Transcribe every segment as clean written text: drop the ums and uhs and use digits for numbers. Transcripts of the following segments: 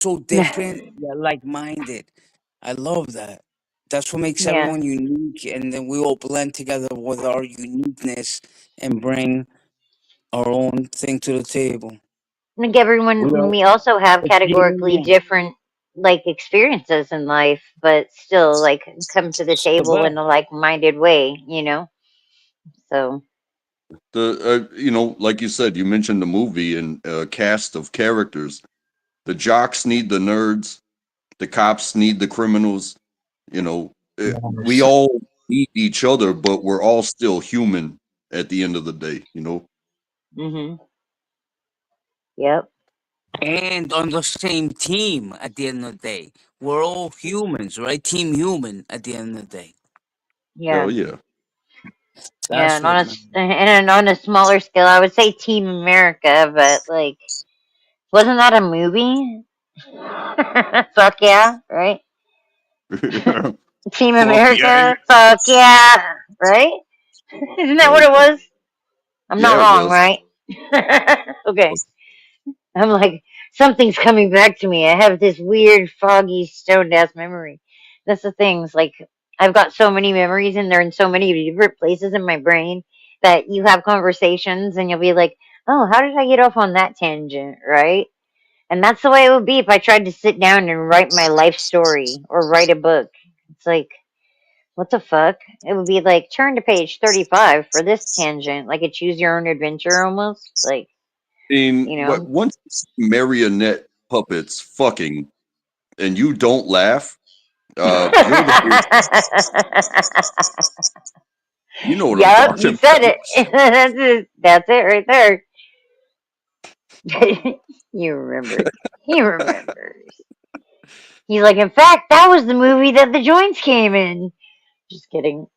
so different yet like-minded. I love that. That's what makes Yeah. everyone unique, and then we all blend together with our uniqueness and bring our own thing to the table. Like We everyone, are we also have it's yin and categorically yang. different like experiences in life, but still like come to the It's the table in best. a like-minded way. So Like you said, you mentioned the movie and cast of characters. The jocks need the nerds. The cops need the criminals. We Yes. all need each other, but we're all still human at the end of the day. mhm. Yep. And on the same team at the end of the day. We're all humans, right? Team human at the end of the day. Hell Yeah. yeah. Yeah, That's and what matters. on a smaller scale, I would say Team America, but like, wasn't that a movie? Fuck yeah, right? Team Fuck yeah. America, fuck yeah, right? Isn't that what Hell it yeah. was? I'm not Yeah, it wrong, was. right? Okay. I'm like, something's coming back to me. I have this weird, foggy, stoned ass memory. That's the things. Like, I've got so many memories, and they're in so many different places in my brain that you have conversations, and you'll be like, oh, how did I get off on that tangent, right? And that's the way it would be if I tried to sit down and write my life story or write a book. It's like, what the fuck? It would be like, turn to page 35 for this tangent, like a choose your own adventure almost. Like, you But know? once you see marionette puppets fucking and you don't laugh, you're the weird. You know what I'm Yup, talking you said about. it. That's it right there. You remember. He remembers. He's like, in fact, that was the movie that the joints came in. Just kidding.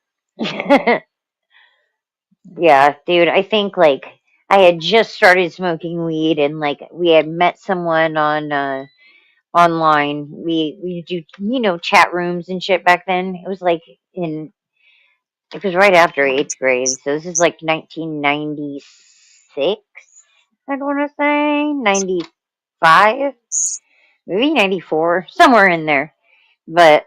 Yeah, dude, I think like I had just started smoking weed and like we had met someone on online. We do chat rooms and shit back then. It was like in it was right after eighth grade, so this is like 1996. I'd want to say 95, maybe 94, somewhere in there. But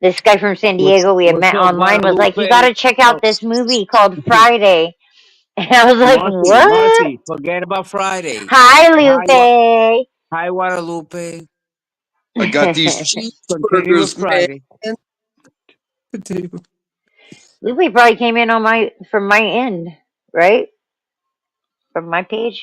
this guy from San Diego we had What's met up, online was like, "You got Guadalupe? to check out Oh, this movie called Friday." And I was like, Marcy, "What?" Marcy, forget about Friday. Hi, Hi, Lupe. hi, Guadalupe. I got these Continue with cheeseburgers, man. Friday. Continue. Lupe probably came in on my from my end, right? From my page.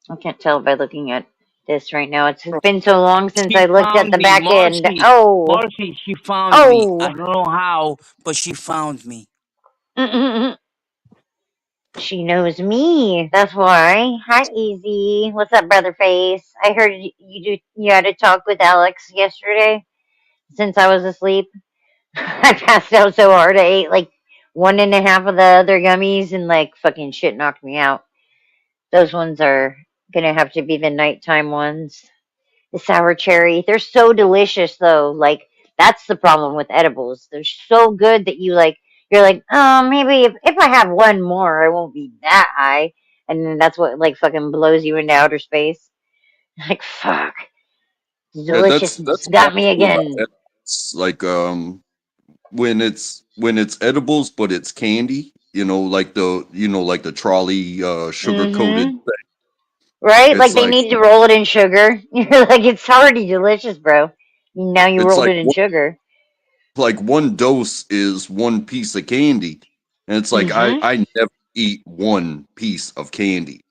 I can't tell by looking at this right now. It's been so long since She I looked at found the me, back end. Marcy. Oh, Marcy, she found me. I oh. don't know how, but she found me. She knows me. That's why. Hi, Easy. What's up, brother face? I heard you had a talk with Alex yesterday since I was asleep. I passed out so hard. I ate like one and a half of the other gummies and like fucking shit knocked me out. Those ones are gonna have to be the nighttime ones. The sour cherry. They're so delicious though. Like that's the problem with edibles. They're so good that you're like, oh, maybe if I have one more, I won't be that high. And then that's what like fucking blows you into outer space. Like fuck, Yeah, that's delicious that's how got I me feel about again. edibles. Like when it's edibles, but it's candy. Like the trolley sugar coated Mm-hmm. thing. Right? It's Like they like need to roll it in sugar. You're like, it's already delicious, bro. Now you it's rolled like it in sugar. one dose is one piece of candy, and it's like I Mm-hmm. I never eat one piece of candy.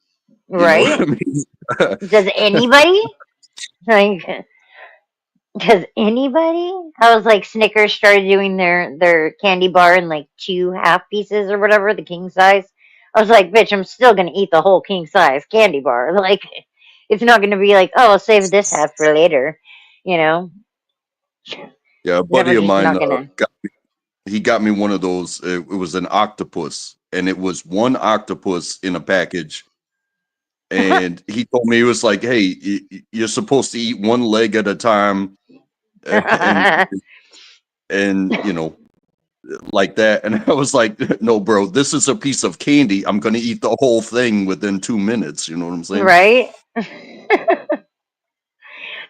You know what Right? I mean? Does anybody? Like, does anybody? I was like, Snickers started doing their candy bar in like two half pieces or whatever, the king size. I was like, bitch, I'm still gonna eat the whole king size candy bar. Like, it's not gonna be like, oh, I'll save this half for later. You know, Yeah, a never buddy of just mine not gonna. got me one of those. It was an octopus, and it was one octopus in a package. And he told me, he was like, "Hey, you're supposed to eat one leg at a time, and and like that." And I was like, "No, bro, this is a piece of candy. I'm gonna eat the whole thing within 2 minutes." You know what I'm saying? Right?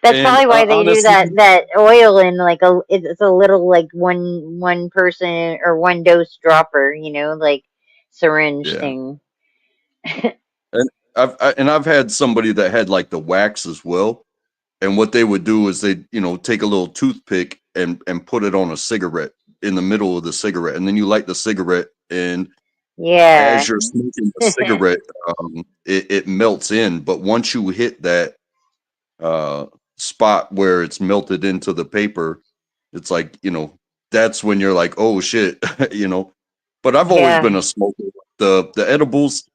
That's And probably why they do honestly, that oil in like it's a little like one person or one dose dropper, like syringe yeah. thing. And I've had somebody that had like the wax as well. And what they would do is they, take a little toothpick and put it on a cigarette in the middle of the cigarette, and then you light the cigarette, and as Yeah. you're smoking the cigarette, it melts in. But once you hit that uh, spot where it's melted into the paper, it's like, that's when you're like, oh shit, you know. But I've always Yeah. been a smoker. The edibles,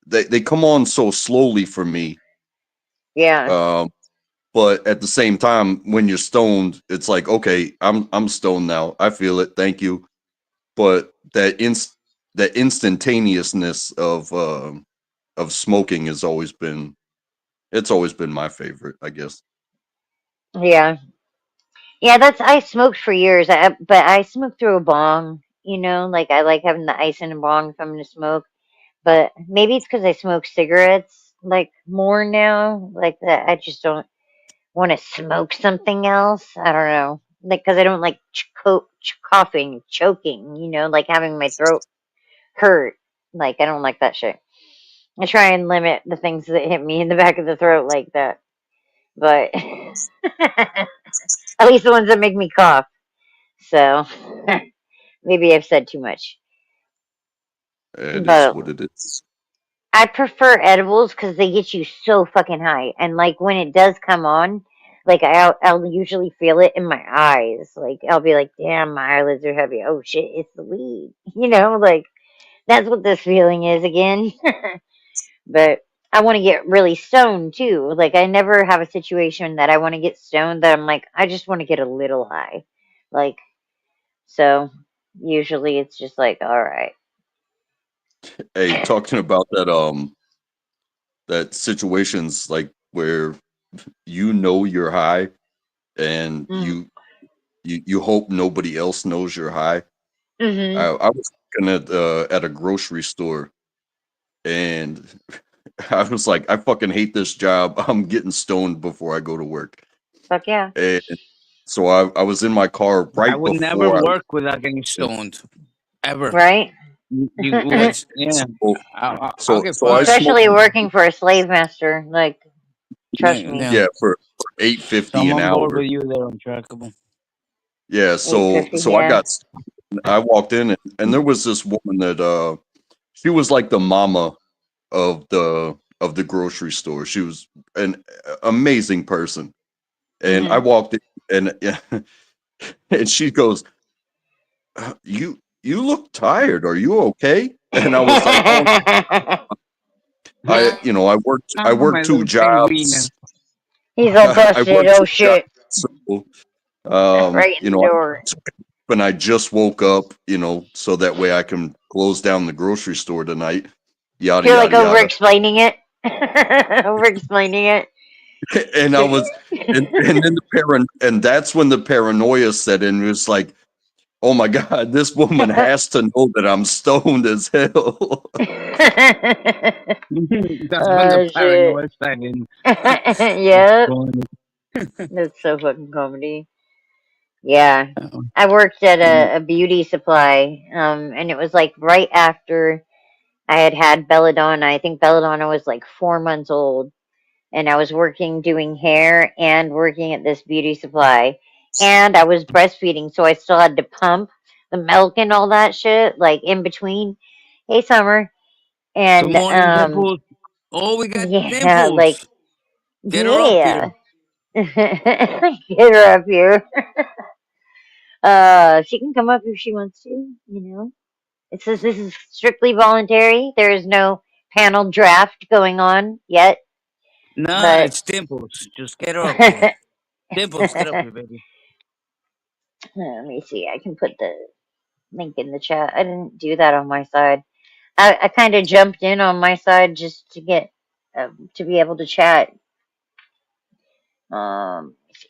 they come on so slowly for me. Yeah. Um, but at the same time, when you're stoned, it's like, okay, I'm stoned now. I feel it. Thank you. But that instantaneousness of smoking has always been it's always been my favorite, I guess. Yeah. Yeah, I smoked for years, but I smoked through a bong, like I like having the ice in a bong if I'm gonna smoke. But maybe it's because I smoke cigarettes like more now, like that I just don't want to smoke something else. I don't know, like because I don't like coughing, choking, like having my throat hurt. Like I don't like that shit. I try and limit the things that hit me in the back of the throat like that, but at least the ones that make me cough. So maybe I've said too much, It is but what it is. I prefer edibles because they get you so fucking high, and like when it does come on, like I'll usually feel it in my eyes. Like I'll be like, "Damn, my eyelids are heavy. Oh shit, it's the weed." Like that's what this feeling is again. But I want to get really stoned too. Like I never have a situation that I want to get stoned that I'm like, I just want to get a little high. Like so, usually it's just like, all right. Hey, talking about that situations like where you're high and Mm. you hope nobody else knows you're high. Mhm. I was looking at a grocery store, and I was like, I fucking hate this job. I'm getting stoned before I go to work. Fuck yeah. And so I was in my car I right would never before I work without getting stoned. Ever. Right. You would, yeah. so I'll get so I fired. smoked, Especially working for a slave master. Like, trust me. Yeah. yeah, for So I'm $8.50 an on board hour. with you there, Untrackable. Yeah, Eight so fifty. I Yeah. I walked in, and there was this woman that she was like the mama of the grocery store. She was an amazing person. And I Mhm. walked in, and and she goes, you look tired. Are you okay?" And I was like, "Oh, I Oh, my worked two little penguin. jobs. He's all I busted. worked Oh two jobs. shit! So, Right in the door. and I just woke up, so that way I can close down the grocery store tonight. Yada You're like yada over yada." explaining it. Over explaining it. And I was, and then and that's when the paranoia set in. It was like, oh my God, this woman has to know that I'm stoned as hell. That's when the Oh shit. paranoia set in. Yep. That's so fucking comedy. Yeah. I worked at a beauty supply, and it was like right after I had Belladonna. I think Belladonna was like 4 months old, and I was working doing hair and working at this beauty supply, and I was breastfeeding, so I still had to pump the milk and all that shit, like in between. Hey, Summer, Good and morning, Dimples. Oh, we got yeah, like Dimples. Get her up yeah, here. get her up here. She can come up if she wants to. It says this is strictly voluntary. There is no panel draft going on yet, Nah, but it's Dimples. Just get her up here. Dimples, get up here, baby. let me see. I can put the link in the chat. I didn't do that on my side. I kind of jumped in on my side just to get to be able to chat. Let me see.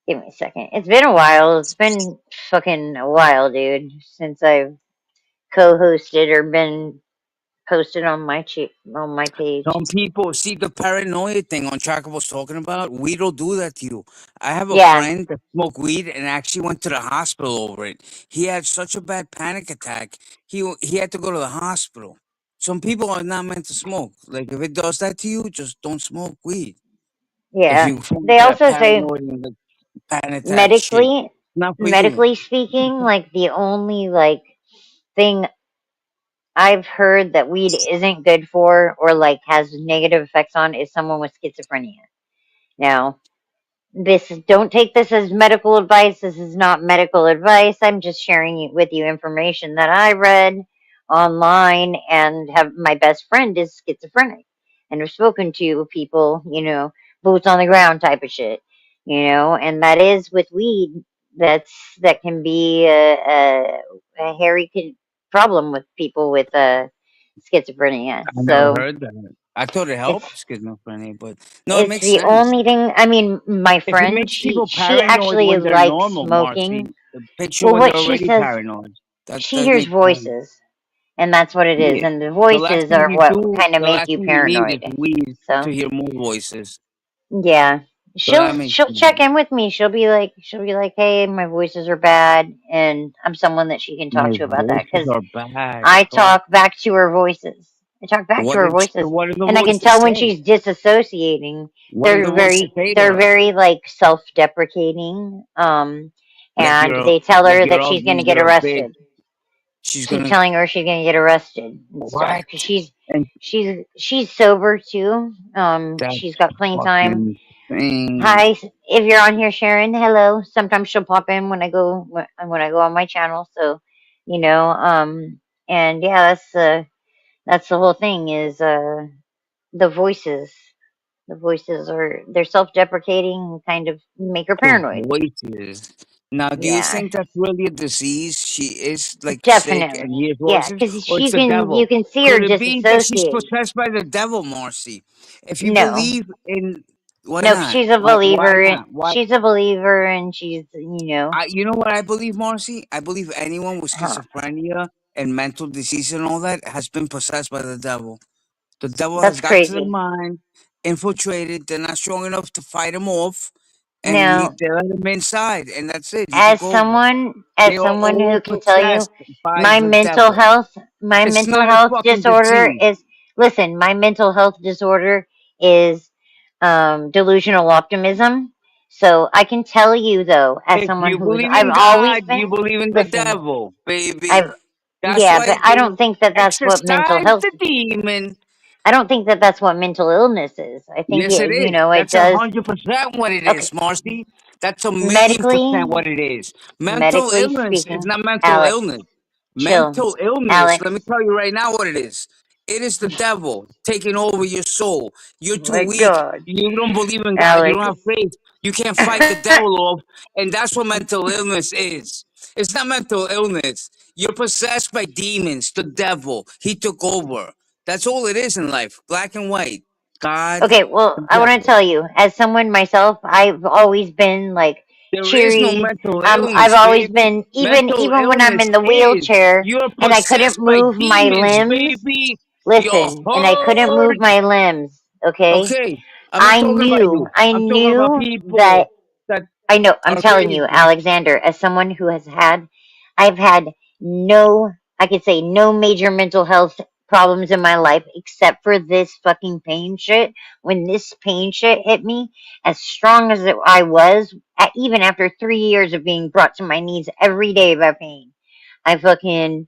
Give me a second. It's been a while. It's been fucking a while, dude, since I've co-hosted or been posted on my page. Some people see the paranoia thing on track was talking about. Weed will do that to you. I have a Yeah, friend that smoked weed and actually went to the hospital over it. He had such a bad panic attack. He had to go to the hospital. Some people are not meant to smoke. Like if it does that to you, just don't smoke weed. If yeah. you fall They into that also say paranoid and the panic attack shit, medically, not for you. medically speaking, like the only like thing I've heard that weed isn't good for or like has negative effects on is someone with schizophrenia. Now, don't take this as medical advice. This is not medical advice. I'm just sharing with you information that I read online, and have my best friend is schizophrenic and have spoken to people, boots on the ground type of shit, and that is with weed. That can be a hairy problem with people with schizophrenia. I never So heard that. I thought it it's helped schizophrenia, but no, it it's makes the sense. only thing. I mean, my If it friend, makes she people she paranoid actually when they're likes normal, smoking. Marcy, it picture Well, when they're what she already says, paranoid. she That hears makes sense. voices, and that's what it is. Yeah. And the voices are what kind of The make last you thing you need is paranoid. weed to So hear more voices. yeah, So that makes she'll sense. check in with me. She'll be like, hey, my voices are bad, and I'm someone that she can talk My to about that voices because are bad. I Fuck. talk back to her voices. I talk back to her voices, What do the and I can voices tell when say? she's disassociating. What do the voices say to They're her? very like self-deprecating, Like and they tell her that she's ugly, gonna get you're a bitch. arrested. She's Keep gonna telling her she's gonna get arrested and stuff what? because And she's sober too. that's She's got plenty time. fucking thing. Hi, if you're on here, Sharon. Hello. Sometimes she'll pop in when I go on my channel. So, and yeah, that's the whole thing is the voices. The voices they're self-deprecating and kind of make her The paranoid. voices. Now, do you Yeah, think that's really a disease? She is like sick and definitely. hears Yeah, voices, because or it's the you devil? can see her Could it be that she's disassociate. possessed by the devil, Marcy? If you No, believe in, why nope. not? She's a Why believer. not? Why? She's a believer, and she's You know what I believe, Marcy? I believe anyone with huh, schizophrenia and mental disease and all that has been possessed by the devil. The devil has that's got to their crazy. mind, infiltrated. They're not strong enough to fight him off, and Now, they let him inside, and that's it. He took as over. someone They as are someone who all can tell you possessed by my the mental devil. health my It's mental not a health fucking disorder disease. is listen, my mental health disorder is delusional optimism. So I can tell you though, as If someone you who's believe I've in always God, you been believe in the listen, devil, baby. I've That's yeah, but why I they don't think that that's what mental exercise health the demon. I don't think that that's what mental illness is. I think Yes, it is. it That's does. 100% what it Okay, is, Marcy. That's a million medically percent what it is. Mental medically illness is speaking, not mental Alex, illness. chill. Mental illness, let me Alex, tell you right now what it is. It is the devil taking over your soul. You're oh too my weak. God, You don't believe in God. You don't Alex. have faith. You can't fight the devil off. And that's what mental illness is. It's not mental illness. You're possessed by demons, the devil. He took over. That's all it is in life, black and white. God, Okay, well, the I want to devil. tell you, as someone myself, I've always been like There is no cheery. mental I've illness, always baby. been Mental even when I'm illness in the is wheelchair you're and I couldn't possessed by move my demons, limbs. baby. You're Listen, and I couldn't move hurt. my limbs. Okay, Okay, I'm not talking about you. I I'm talking about knew that people that I know. I'm are telling you, crazy. Alexander, as someone who I've had I could say no major mental health problems in my life except for this fucking pain shit. When this pain shit hit me, as strong as I was, even after 3 years of being brought to my knees every day by pain, I fucking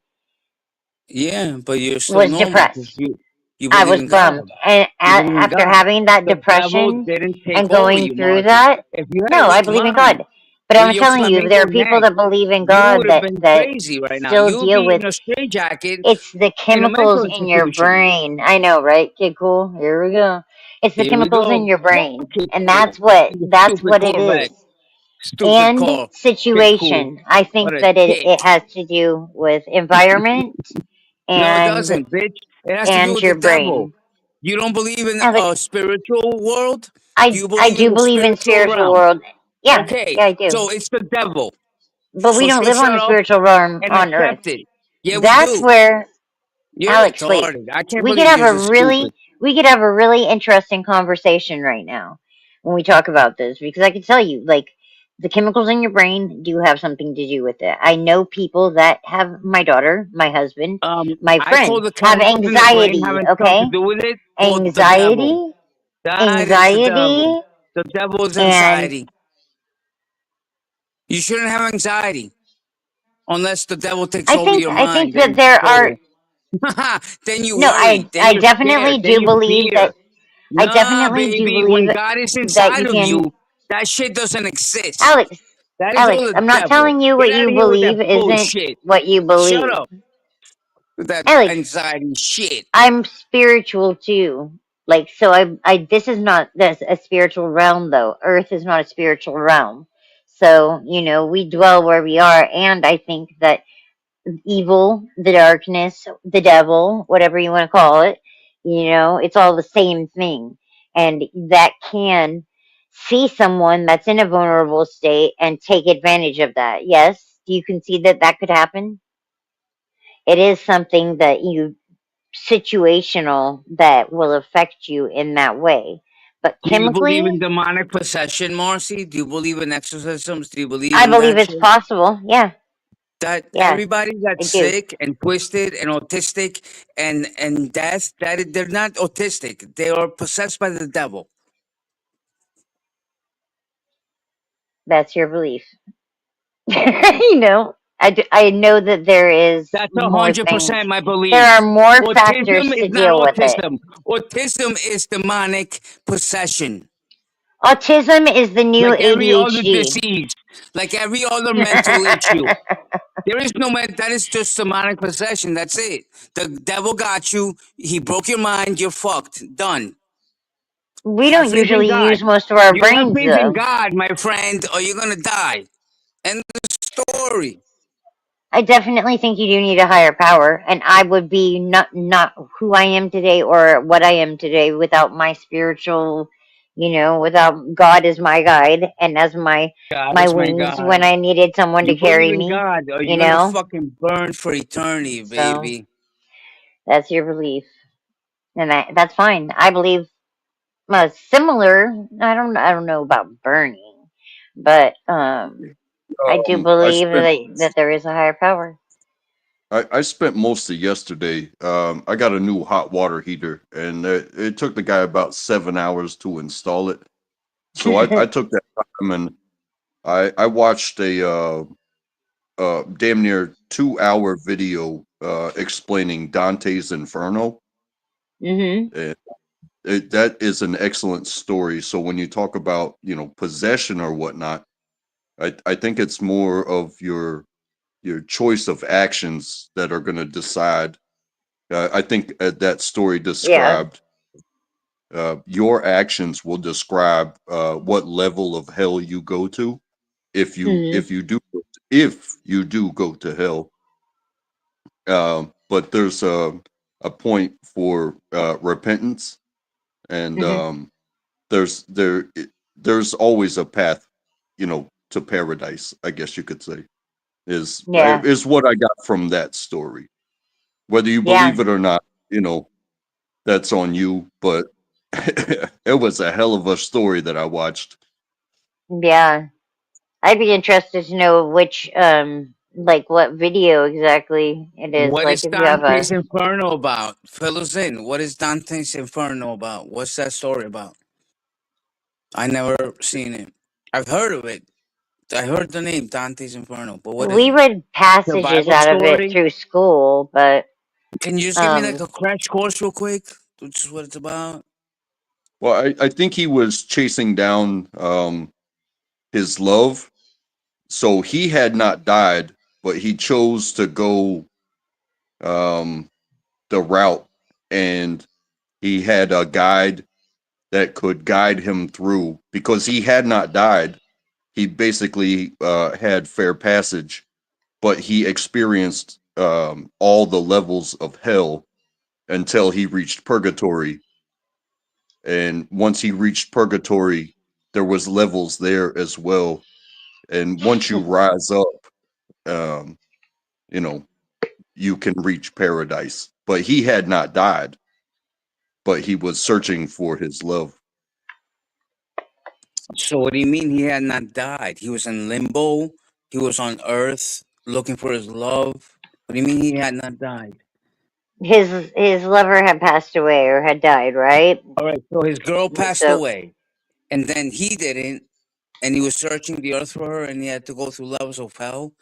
Yeah, but you're still was normal because depressed. you I believe was in God. bummed. And You believe in after God. having that The devil depression didn't take and over going you, through Marcy. that, If you had a no, I weak believe in mind God. But with I'm your telling you, there are flamingo people neck, that believe in you God would have been that crazy right now. still You would deal be with in a straitjacket it's the in a mental chemicals in your institution. brain. I know, right? Okay, cool. Here we go. It's the Here we chemicals in go. your brain. Okay, And cool. In the that's stupid what it is. Corvette. Stupid And car. Okay, cool. situation. I What think a that dick. it has to do with environment No, it and doesn't, bitch. It has to do with the your devil. brain. You don't believe in Alex, a spiritual world? Do you I believe in do the believe in spiritual spiritual realm? world. Yeah, Okay, yeah, I do. so it's the devil. But we So don't live on shut the up spiritual realm and on Earth. accept it. Yeah, we That's do. where You're Alex, wait. retarded. I can't We could believe have you're a so stupid. really interesting conversation right now when we talk about this because I can tell you, like, the chemicals in your brain do have something to do with it. I know people that have my daughter, my husband, my I call friend the have chemicals in the brain anxiety. having something Okay, to do with it, called the devil. anxiety, That is the devil. anxiety, The devil is and anxiety. You shouldn't have anxiety unless the devil takes over your I think mind that and there are total. Then you no. worry. Then I you're scared. definitely Then do you believe fear. that. I Nah, definitely do baby. believe When God is that you inside of can. you, that shit doesn't exist. Alex, That is all Alex, the I'm not devil. telling you Get what out you of here with that believe isn't bullshit. what you Shut believe. up with that Alex, anxiety shit. I'm spiritual too. Like, so this is not this a spiritual realm though. Earth is not a spiritual realm. So, we dwell where we are. And I think that evil, the darkness, the devil, whatever you want to call it, it's all the same thing. And that can see someone that's in a vulnerable state and take advantage of that. Yes, you can see that that could happen. It is something that situational that will affect you in that way. But Do you believe in chemically, demonic possession, Marcy? Do you believe in exorcisms? Do you believe I in believe that it's shit? possible. Yeah, That yeah, everybody I that's do. sick and twisted and autistic and death, they're not autistic. They are possessed by the devil. That's your belief. I know that there is That's more things. 100% my There are belief. more Autism factors is to not deal with it. autism. Autism is demonic possession. Autism is the new Like every other ADHD. disease, like every other mental issue. There is no man. That is just demonic possession. That's it. The devil got you. He broke your mind. You're fucked. Done. We Have don't faith in usually God. use most of our You have brains faith in though. God, my friend, or you're gonna die. End of story. I definitely think you do need a higher power, and I would be not who I am today or what I am today without my spiritual, without God as my guide and as God my is my wings when God. I needed someone to You believe carry in me, God, or you you're gonna know. fucking burn for eternity, So baby. that's your belief, and that's fine. I believe similar. I don't know about burning, but I do I believe spent that there is a higher power. I spent most of yesterday. I got a new hot water heater, and it took the guy about 7 hours to install it. So I took that time and I watched a damn near 2 hour video explaining Dante's Inferno. Mhm. And that is an excellent story. So when you talk about possession or whatnot, I think it's more of your choice of actions that are going to decide. I think that story Yeah. described your actions will describe what level of hell you go to if you Mhm. if you do if you do go to hell. But there's a point for repentance, and Mhm. there's there's always a path, to paradise. I guess you could say Yeah. is what I got from that story. Whether you Yeah. believe it or not, that's on you. But it was a hell of a story that I watched. Yeah. I'd be interested to know which like what video exactly it is. What Like is if you have Dante's a Inferno about? Fill us in. What is Dante's Inferno about? What's that story about? I never seen it. I've heard of it. I heard the name Dante's Inferno, but what is we it? read The passages Bible out of it story? through school, but Can you just give me like um a crash course real quick? Which is what it's about. Well, I think he was chasing down his love. So he had not died, but he chose to go um, the route, and he had a guide that could guide him through because he had not died. He basically had fair passage, but he experienced all the levels of hell until he reached purgatory. And once he reached purgatory, there was levels there as well. And once you rise up, um, you know, you can reach paradise. but he had not died. But he was searching for his love. So what do you mean he had not died? He was in limbo. He was on Earth looking for his love. What do you mean he had not died? His lover had passed away or had died, right? All right. So his girl passed So away, and then he didn't, and he was searching the Earth for her, and he had to go through levels of hell.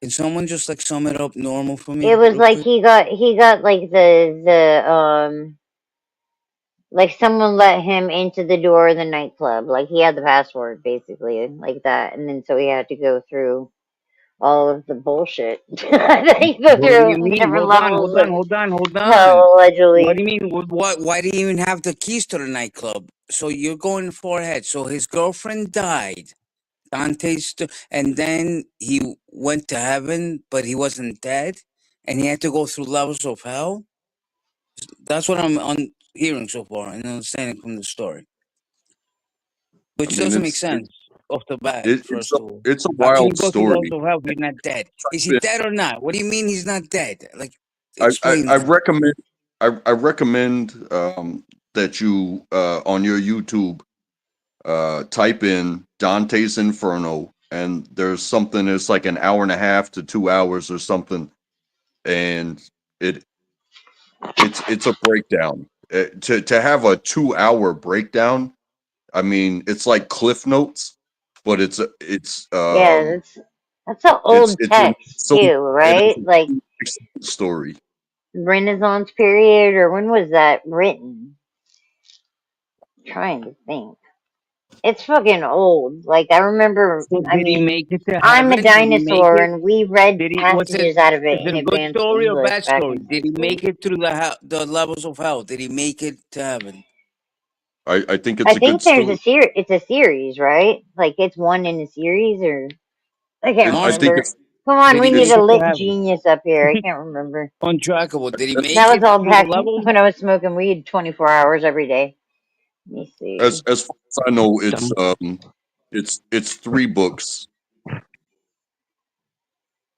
Can someone just like sum it up normal for me, it was real like quick? he got like the like someone let him into the door of the nightclub. Like he had the password basically, like that, and then so he had to go through all of the bullshit. He go What do you through mean? different Hold on, levels hold on, of hold on, hold on. hell, What do allegedly. you mean? What? Why do you even have the keys to the nightclub? So you're going far ahead. So his girlfriend died. And then he went to heaven, but he wasn't dead, and he had to go through levels of hell. That's what I'm hearing so far and understanding from the story, I which mean, doesn't make sense off the bat. it's First of all, it's a how can you wild go through levels story. of hell if you're not dead? Is he dead or not? What do you mean he's not dead? Like, explain I that. recommend I recommend that you on your YouTube type in Dante's Inferno, and there's something. It's like an hour and a half to 2 hours or something, and it's a breakdown. To have a 2 hour breakdown, I mean, it's like Cliff Notes, but Yeah, that's an old it's an text too, it is right? an Like excellent story. Renaissance period, or when was that written? Trying to think. It's fucking old. Like I remember. So I did he mean, make it to I'm a heaven? Did he make dinosaur, it? and we read Did he? passages out of it Is in it a good advanced story or English bad back story? in high Did he school. make it through the levels of hell? Did he make it to heaven? I think I it's a good think there's a story. series. It's a series, right? Like it's one in a series, or I can't I think remember. it's Come on, Did we he need make it's a it to lit heaven? genius up here. I can't remember. Untrackable. Did he That make was it all through the back levels? when I was smoking weed 24 hours every day. Let me see. as far as I know, Dumb. it's 3 books.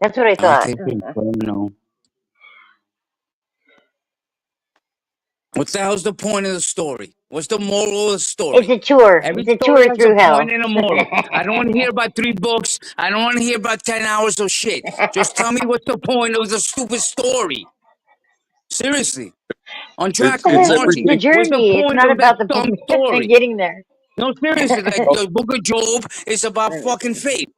That's what I thought. Dante's Inferno. What the hell's the point of the story? What's the moral of the It's story? a tour. Every It's a story tour has a through point hell. and a moral. I don't want to hear about 3 books. I don't want to hear about 10 hours of shit. Just tell me what's the point of the stupid story. Seriously. Untrackable. It's It's Marty, the everything. what's the journey. It's point not of that about the dumb point story? getting there. No, seriously. Like Well, the book of Job is about Let me fucking see. faith.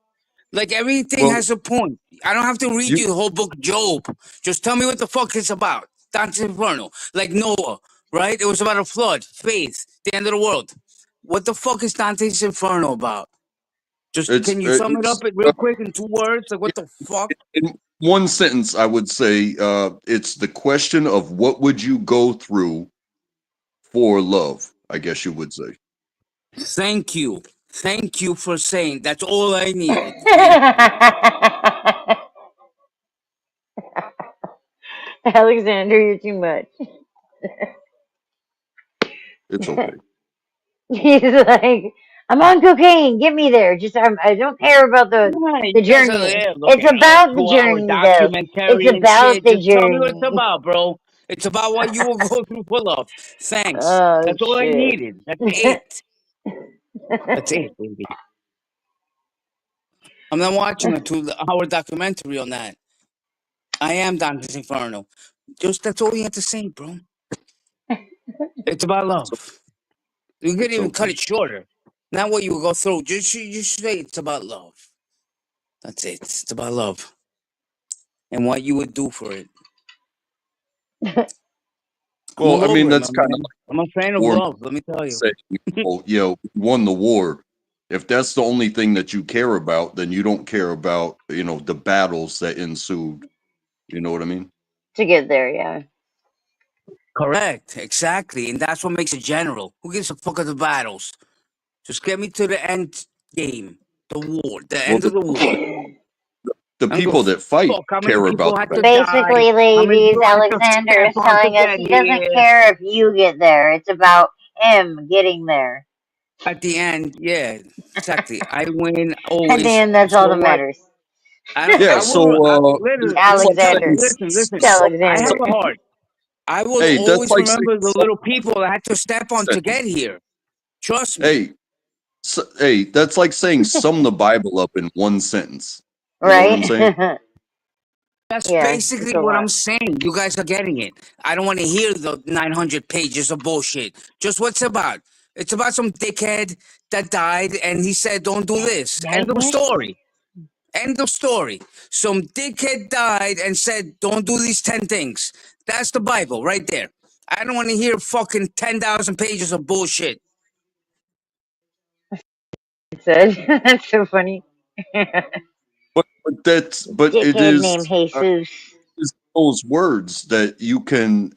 Like everything well, has a point. I don't have to read you you the whole book Job. Just tell me what the fuck it's about. Dante's Inferno. Like Noah, right? It was about a flood, faith, the end of the world. What the fuck is Dante's Inferno about? Just can you sum it up real quick in 2 words? Like what the fuck? in one sentence, I would say it's the question of what would you go through for love. I guess you would say. Thank you. Thank you for saying that's all I needed. Thank you. Alexander, you're too much. It's okay. He's like, I'm on cocaine. Get me there. Just I don't care about Yeah, the you guys are journey. there It's looking at about the 2-hour journey, though. It's documentary and about shit. the Just tell me what it's journey. about, bro. It's about what you will go through for love. Thanks. Oh That's all I shit. needed. That's it. That's it, baby. I'm not watching a 2-hour documentary on that. I am Dante's Inferno. Just that's all you have to say, bro. It's about love. You could It's even cut okay. it shorter. Not what you will go through. Just say it's about love. That's it. It's about love and what you would do for it. I'm Well, all I mean, over it, that's my kind of man. I'm a fan of war love. Let me tell you. saying, won the war. If that's the only thing that you care about, then you don't care about, the battles that ensued. You know what I mean? To get there, yeah. Correct. Exactly. And that's what makes a general. Who gives a fuck of the battles? Just get me to the end game. The war. The Well, end of the war. the I don't give people a that fight fuck how many care people about the had to battle. die. Basically, How many ladies, people had to Alexander step is onto telling us that? he doesn't Yeah. care if you get there. It's about him getting there. At the end, yeah. Exactly. I win At the always. end, that's So all that what? matters. Yeah. I will. So listen, some Alexander. things, listen. It's I have Alexander. a heart. I will Hey, that's always like saying remember the little people that I had to step on to some. get here. Trust me. Hey, hey, that's like saying sum the Bible up in one sentence. You know what I'm Right? saying? That's Yeah, it's basically a what lot. I'm saying. You guys are getting it. I don't want to hear the 900 pages of bullshit. Just what's it about? It's about some dickhead that died and he said, don't do this. End of Magnet? story. End of story. Some dickhead died and said, don't do these 10 things. That's the Bible right there. I don't want to hear fucking 10,000 pages of bullshit. It said. That's so funny. But it Dickhead named is Jesus. those words that you can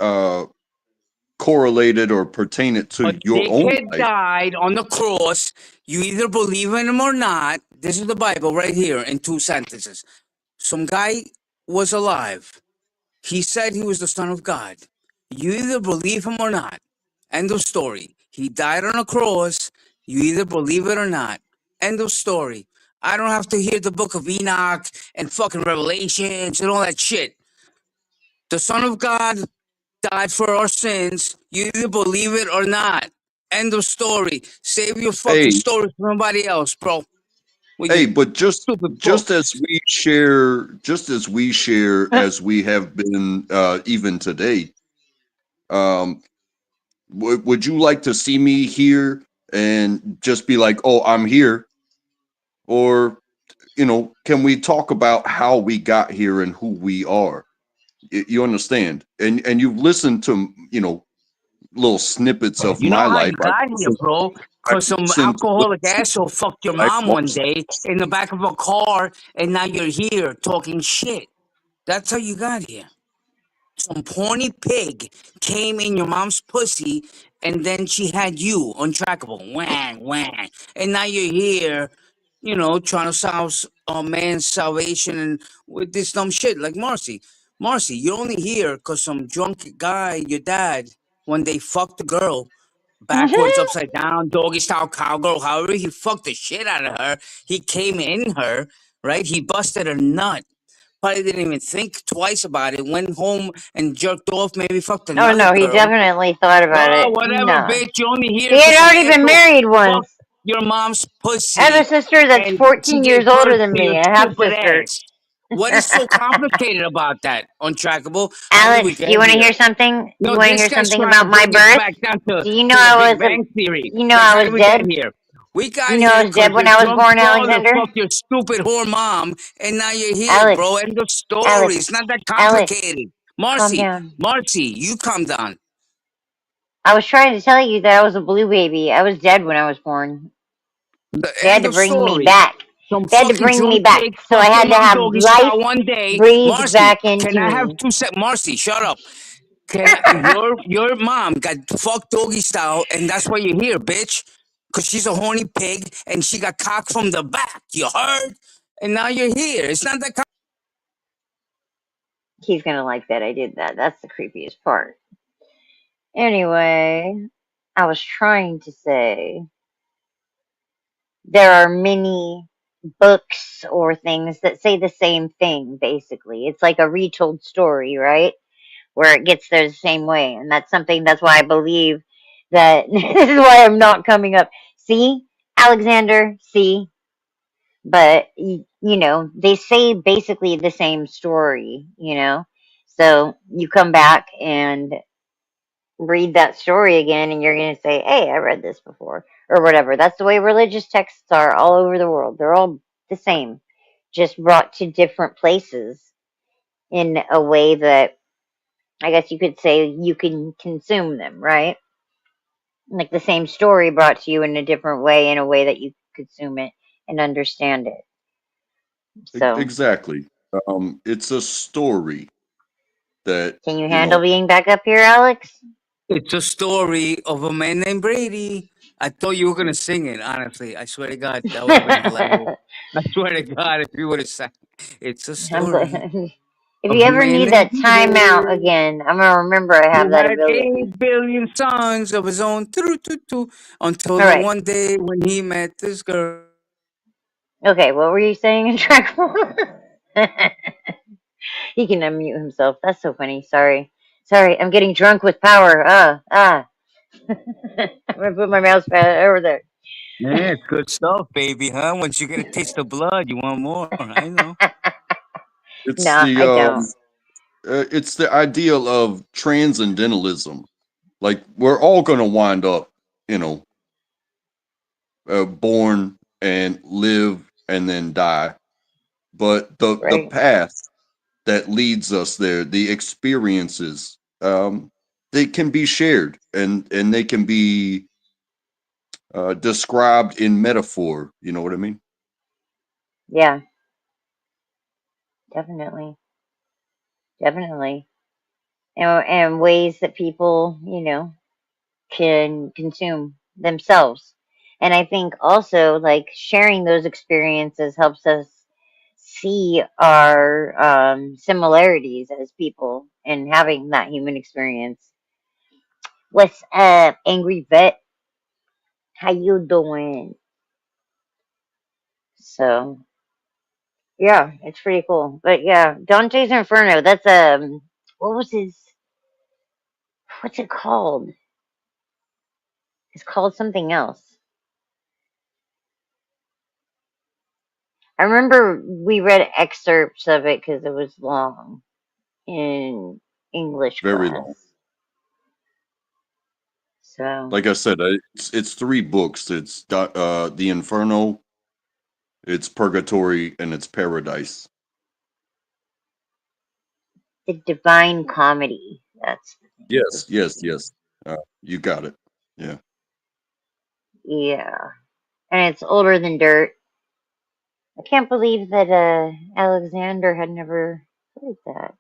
correlate it or pertain it A to your own dickhead life. died on the cross. You either believe in him or not. This is the Bible right here in 2 sentences. Some guy was alive. He said he was the Son of God. You either believe him or not. End of story. He died on a cross. You either believe it or not. End of story. I don't have to hear the book of Enoch and fucking Revelations and all that shit. The Son of God died for our sins. You either believe it or not. End of story. Save your fucking Hey, story for somebody else, bro. With hey, your but stupid just book. as we share as we have been even today, um, would you like to see me here and just be like, oh, I'm here? Or, can we talk about how we got here and who we are? You understand? And you've listened to, little snippets of You know my how life. you got here, bro? I've Because some listened to little alcoholic asshole snippets fucked your of mom my one life. day in the back of a car, and now you're here talking shit. That's how you got here. Some porny pig came in your mom's pussy, and then she had you untrackable. Whang, whang. And now you're here, trying to solve a man's salvation and with this dumb shit like Marcy. Marcy, you're only here because some drunk guy, your dad, when they fucked the girl, backwards, upside down, doggy style cowgirl, however he fucked the shit out of her, he came in her, right? He busted a nut. Probably didn't even think twice about it. Went home and jerked off, maybe fucked Oh another no, he girl. definitely thought about Oh, it. whatever, No. bitch. You're only here He because had some already been asshole married fucked once. your mom's I have a pussy sister that's and she 14 years gave older birth than to your me, a half stupid sister. ass. What is so complicated about that, Untrackable? How did we Alex, do get you want to here? hear something? Do No, you want to this hear guy's something trying to about my bring it birth? back down to, Do you know to the I Big was a, Bang Theory. you know Like, I how was did we get dead? here? We got You know I here was dead because when your I was drunk born, father Alexander? fucked your stupid whore mom, and now you're here, Alex, bro. End of story. Alex, It's not that Alex, complicated. calm Marcy, down. Marcy, you calm down. I was trying to tell you that I was a blue baby. I was dead when I was born. The They had end to of bring me story. back. Some They had to fucking bring me drunk back. pig So I fucked your had to mom have doggy life style one day. breathed Marcy, back into can I have me. 2 seconds? Marcy, shut up. Your mom got fucked doggy style, and that's why you're here, bitch. Cause she's a horny pig, and she got cocked from the back. You heard? And now you're here. It's not that. He's gonna like that I did that. That's the creepiest part. Anyway, I was trying to say there are many books or things that say the same thing, basically. It's like a retold story, right? Where it gets there the same way. And that's why I believe that this is why I'm not coming up. See, Alexander, see, but they say basically the same story. So you come back and read that story again and you're going to say, hey, I read this before or whatever. That's the way religious texts are all over the world. They're all the same, just brought to different places in a way that I guess you could say you can consume them, right? Like the same story brought to you in a different way, in a way that you consume it and understand it. So, Exactly. It's a story that, can you handle being back up here, Alex? It's a story of a man named Brady. I thought you were gonna sing it. Honestly, I swear to God, that would have been hilarious. I swear to God, if you would have sang, it's a story If of you a ever man need named that timeout Peter again, I'm gonna remember I have who that had ability. 8 billion sons of his own, until All the right. one day when he met this girl. Okay, what were you saying in track 4? He can unmute himself. That's so funny. Sorry. Sorry, I'm getting drunk with power. I'm gonna put my mouse pad over there. Yeah, it's good stuff, baby, huh? Once you get a taste of blood, you want more. I know. It's No, I don't. it's the ideal of transcendentalism. Like we're all gonna wind up, you know, born and live and then die. But the Right? path that leads us there, the experiences, they can be shared and they can be described in metaphor. You know what I mean? Yeah, definitely, definitely. And ways that people, can consume themselves. And I think also like sharing those experiences helps us see our similarities as people and having that human experience. What's up, Angry Vet? How you doing? So yeah, it's pretty cool. But yeah, Dante's Inferno. That's what was his? What's it called? It's called something else. I remember we read excerpts of it because it was long in English Very class. long. So Like I said, it's three books. It's the Inferno, it's Purgatory, and it's Paradise. the Divine Comedy. That's Yes, yes, yes. You got it. Yeah. yeah, and it's older than dirt. I can't believe that Alexander had never heard that.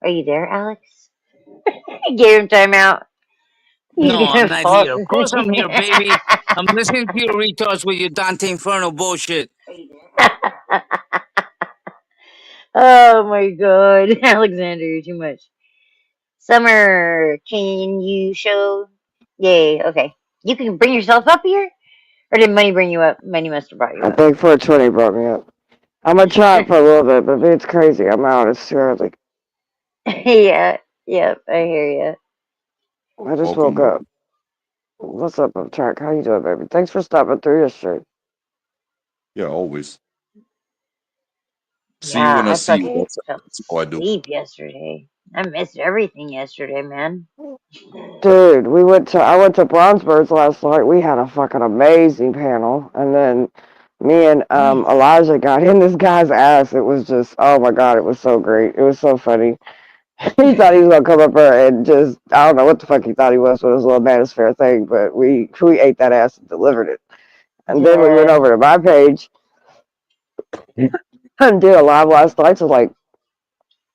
Are you there, Alex? I gave him time out. He's No, I'm gonna not fall here. Of course I'm asleep. here, baby. I'm listening to your retards with your Dante Inferno bullshit. Oh my god, Alexander, you're too much. Summer, can you show? Yay, okay. You can bring yourself up here? Or did Money bring you up? Money must have brought you I up. think 420 brought me up. I'm gonna try it for a little bit, but if it's crazy, I'm out. It's too early. Yeah, yep, I hear you. I just woke Welcome. up. What's up, Track? How you doing, baby? Thanks for stopping through yesterday. Yeah, always. See you Yeah, when I I see you. fucking That's, fell that's how I do. asleep yesterday. I missed everything yesterday, man. Dude, I went to Bronzebirds last night. We had a fucking amazing panel. And then me and Nice. Elijah got in this guy's ass. It was just, oh my God, it was so great. It was so funny. He thought he was gonna come up there and just, I don't know what the fuck he thought he was, but it was a little manosphere thing, but we ate that ass and delivered it. And then we went Yeah. over to my page and did a live last night. So like,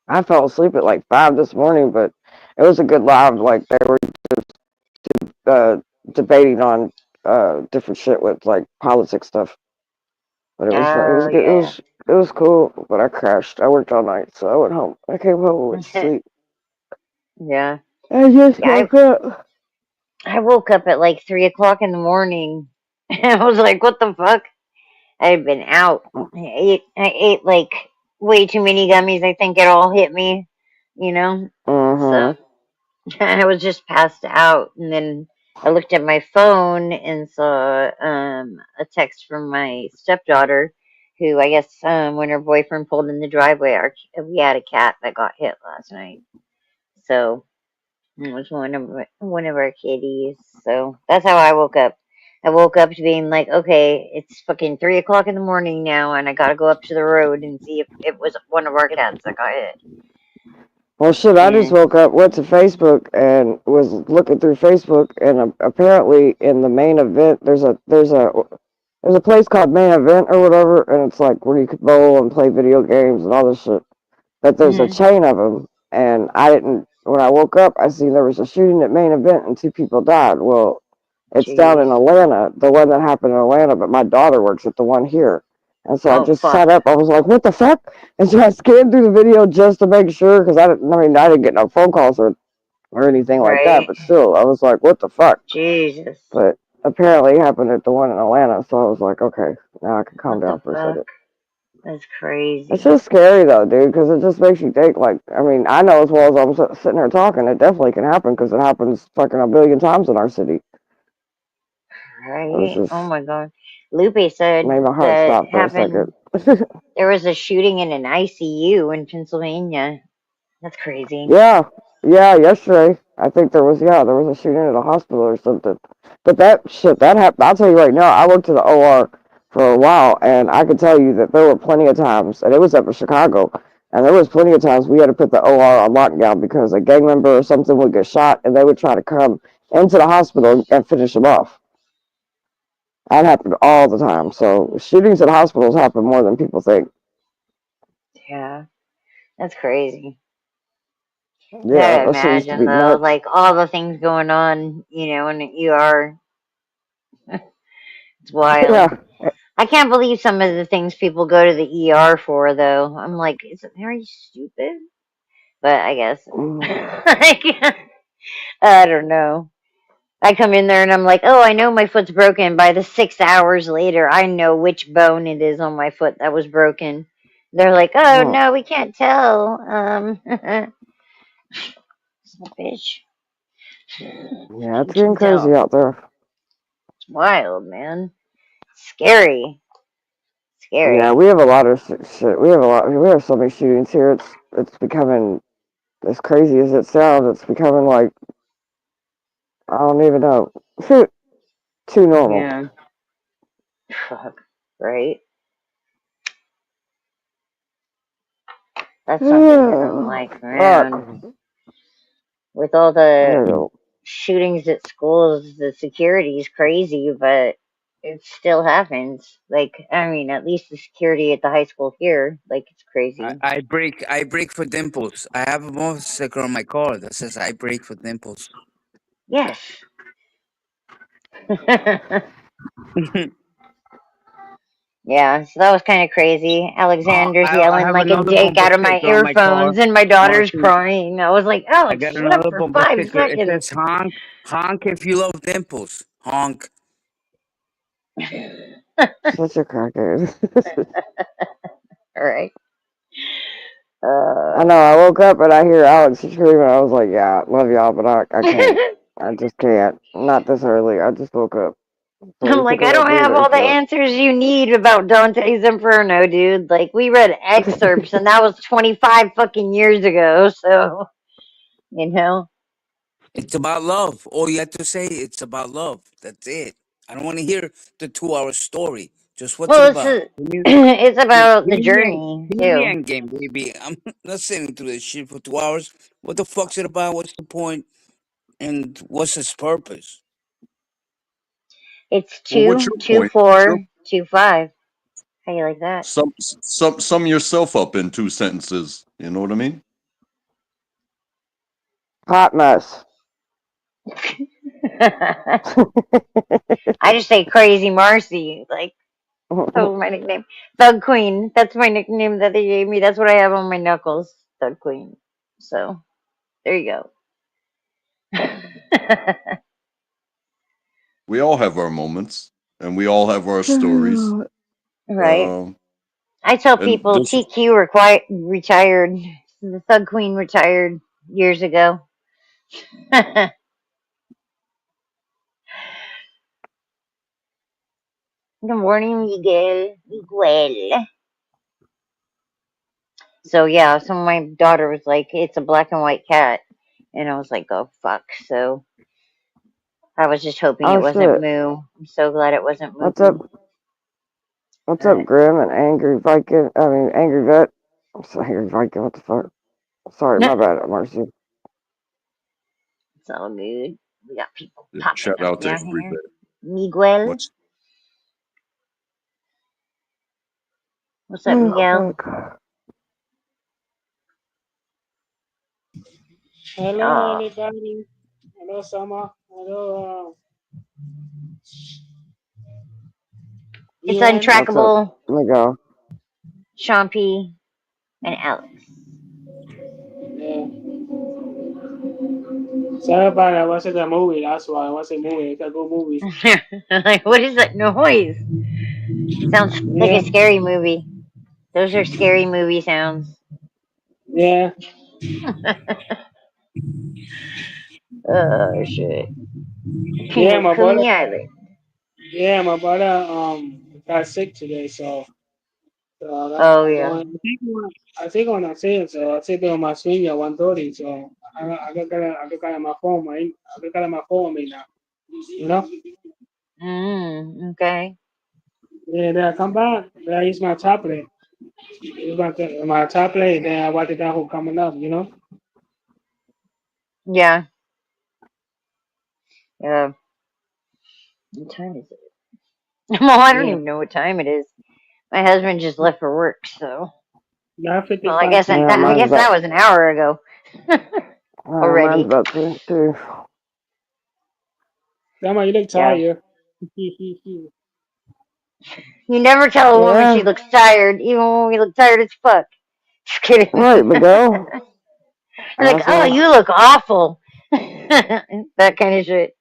I fell asleep at like 5 this morning, but it was a good live. Like they were uh, debating on different shit with like politics stuff. But it was fun. It was Oh, good. yeah. It was cool. But I crashed. I worked all night, so I went home. I came home and went to sleep. Yeah. I just Yeah, woke up. I woke up at like 3 o'clock in the morning. I was like, what the fuck? I had been out. I ate like way too many gummies. I think it all hit me, you know? So Mm-hmm. I was just passed out, and then I looked at my phone and saw a text from my stepdaughter, who I guess when her boyfriend pulled in the driveway, we had a cat that got hit last night. So it was one of our kitties. So that's how I woke up. I woke up to being like, okay, it's fucking 3 o'clock in the morning now, and I gotta go up to the road and see if it was one of our cats that got hit. Well, shit, I just And woke up, went to Facebook, and was looking through Facebook, and apparently in the main event, there's a place called Main Event or whatever, and it's like where you could bowl and play video games and all this shit. But there's a mhm, chain of them, and I didn't. When I woke up, I seen there was a shooting at Main Event, and 2 people died. Well, it's down jeez. in Atlanta, the one that happened in Atlanta, but my daughter works at the one here. And so I Oh just fuck. sat up. I was like, "What the fuck?" And so I scanned through the video just to make sure, because I didn't. I mean, I didn't get no phone calls or anything like that. Right. But still, I was like, "What the fuck?" Jesus. But apparently, it happened at the one in Atlanta. So I was like, "Okay, now I can calm What down the for a fuck? second." That's crazy. It's just scary though, dude, because it just makes you think. Like, I mean, I know as well as I'm sitting here talking, it definitely can happen because it happens fucking a billion times in our city. Right? Just Oh my god. Lupe said made my heart that stop for a happened. second. There was a shooting in an ICU in Pennsylvania. That's crazy. Yeah, yesterday I think there was a shooting at a hospital or something. But that shit that happened. I'll tell you right now. I worked at the OR for a while, and I can tell you that there were plenty of times, and it was up in Chicago, and there was plenty of times we had to put the OR on lockdown because a gang member or something would get shot, and they would try to come into the hospital and finish them off. That happened all the time. So shootings at hospitals happen more than people think. Yeah. That's crazy. You Yeah, gotta that shit used to imagine be though, nuts. like all the things going on, in the ER. It's wild. Yeah. I can't believe some of the things people go to the ER for though. I'm like, are you stupid? But I guess I don't know. I come in there and I'm like, oh, I know my foot's broken. By the 6 hours later, I know which bone it is on my foot that was broken. They're like, oh Huh. no, we can't tell. Bitch. Yeah, it's You can getting crazy tell. out there. It's wild, man. Scary. Yeah, Scary. we have a lot of shit. We have so many shootings here. It's becoming as crazy as it sounds. It's becoming like I don't even know. Too normal. Yeah. Fuck. Right? That's something that I'm like, Fuck. man, with all I the don't know. shootings at schools, the security is crazy, but it still happens. Like, I mean, at least the security at the high school here, like, it's crazy. I break for dimples. I have a motorcycle sticker on my car that says I break for dimples. Yes. Yeah, so that was kind of crazy. Alexander's I yelling have like a another dick bumper out of my sticker on my car. earphones, and my daughter's Marcy, crying. I was like, I Alex, got shut up another for bumper 5 sticker. It seconds. says honk, honk if you love dimples. Honk. Such a crackhead. All right. I know. I woke up and I hear Alex screaming. I was like, "Yeah, love y'all, but I can't. I just can't. Not this early. I just woke up." So I'm you pick like, it I up. don't Be have ready all the for answers you need about Dante's Inferno, dude. Like, we read excerpts, and that was 25 fucking years ago, so, you know? It's about love. All you have to say, it's about love. That's it. I don't want to hear the 2 hour story. Just what's it Well, about? it's about Give the me journey, give me the too. end game, baby. I'm not sitting through this shit for 2 hours. What the fuck's it about? What's the point? And what's its purpose? It's Well, what's your 2, 2, point? 4, 2, 5. How you like that? Sum yourself up in 2 sentences. You know what I mean? hot mess. I just say Crazy Marcy. Like, that was my nickname. Thug Queen. That's my nickname that they gave me. That's what I have on my knuckles. Thug Queen. So, there you go. We all have our moments, and we all have our stories. Right. Um, I tell and people this, TQ retired. The Thug Queen retired years ago. Good morning, Miguel. So yeah, so my daughter was like, "It's a black and white cat," and I was like, "Oh fuck!" So I was just hoping it Oh wasn't shit! Moo. I'm so glad it wasn't What's up? Moo. What's up, But Grim and Angry Viking? I mean, Angry Vet. I'm sorry, Angry Viking. What the fuck? Sorry, my bad, Marcy. it's all good. We got people popping shout up out to down everybody. here. Miguel, Much what's up, Miguel? Fuck. Hello, everybody. Hello, Sama. Hello, It's Ian. What's up? Untrackable, Let me go. Sean P, and Alex. Yeah. Sorry about that. I watched the movie. That's why I watched the movie. It's a good movie. Like, what is that noise? Sounds like Yeah. a scary movie. Those are scary movie sounds. Yeah. Oh shit. King Yeah, of my brother. Coney Island. Yeah, my brother got sick today, so that's Oh why I'm yeah. going. I think when I say it, so I take it on my swing at 1:30. So I got my phone. I got my phone with me now. You know. Okay. Yeah, then I come back. Then I use my tablet. Use my tablet. Then I watch it down who coming up. You know. Yeah. Yeah. What time is it? Well, I don't Yeah. even know what time it is. My husband just left for work, so. Well, I 9:55 guess that, Yeah, p.m. I mine's guess that about was an hour ago mine's already. about to. Grandma, you look Yeah. tired. You never tell a woman she Yeah, looks tired, even when we look tired as fuck. Just kidding. right, Miguel. You're like, That's oh, what. you look awful. That kind of shit.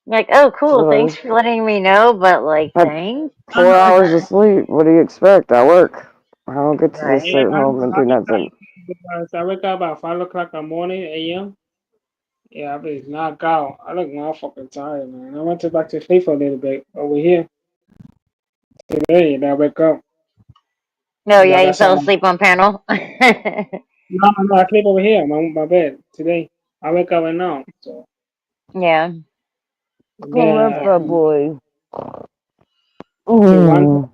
You're like, oh, cool. Thanks So for letting me know, but like, I had thanks. 4 hours of sleep. What do you expect? I work. I don't get to just Right. Yeah, sit at home and do nothing. I wake up about 5 o'clock in the morning a.m. Yeah, I be knocked out. I look motherfucking tired, man. I went to back to sleep for a little bit over here today, and I wake up. No, And yeah, I you got fell something. asleep on panel. No, I sleep over here, my bed today. I wake up right now. So Yeah. and Come here, then fat boy. to one.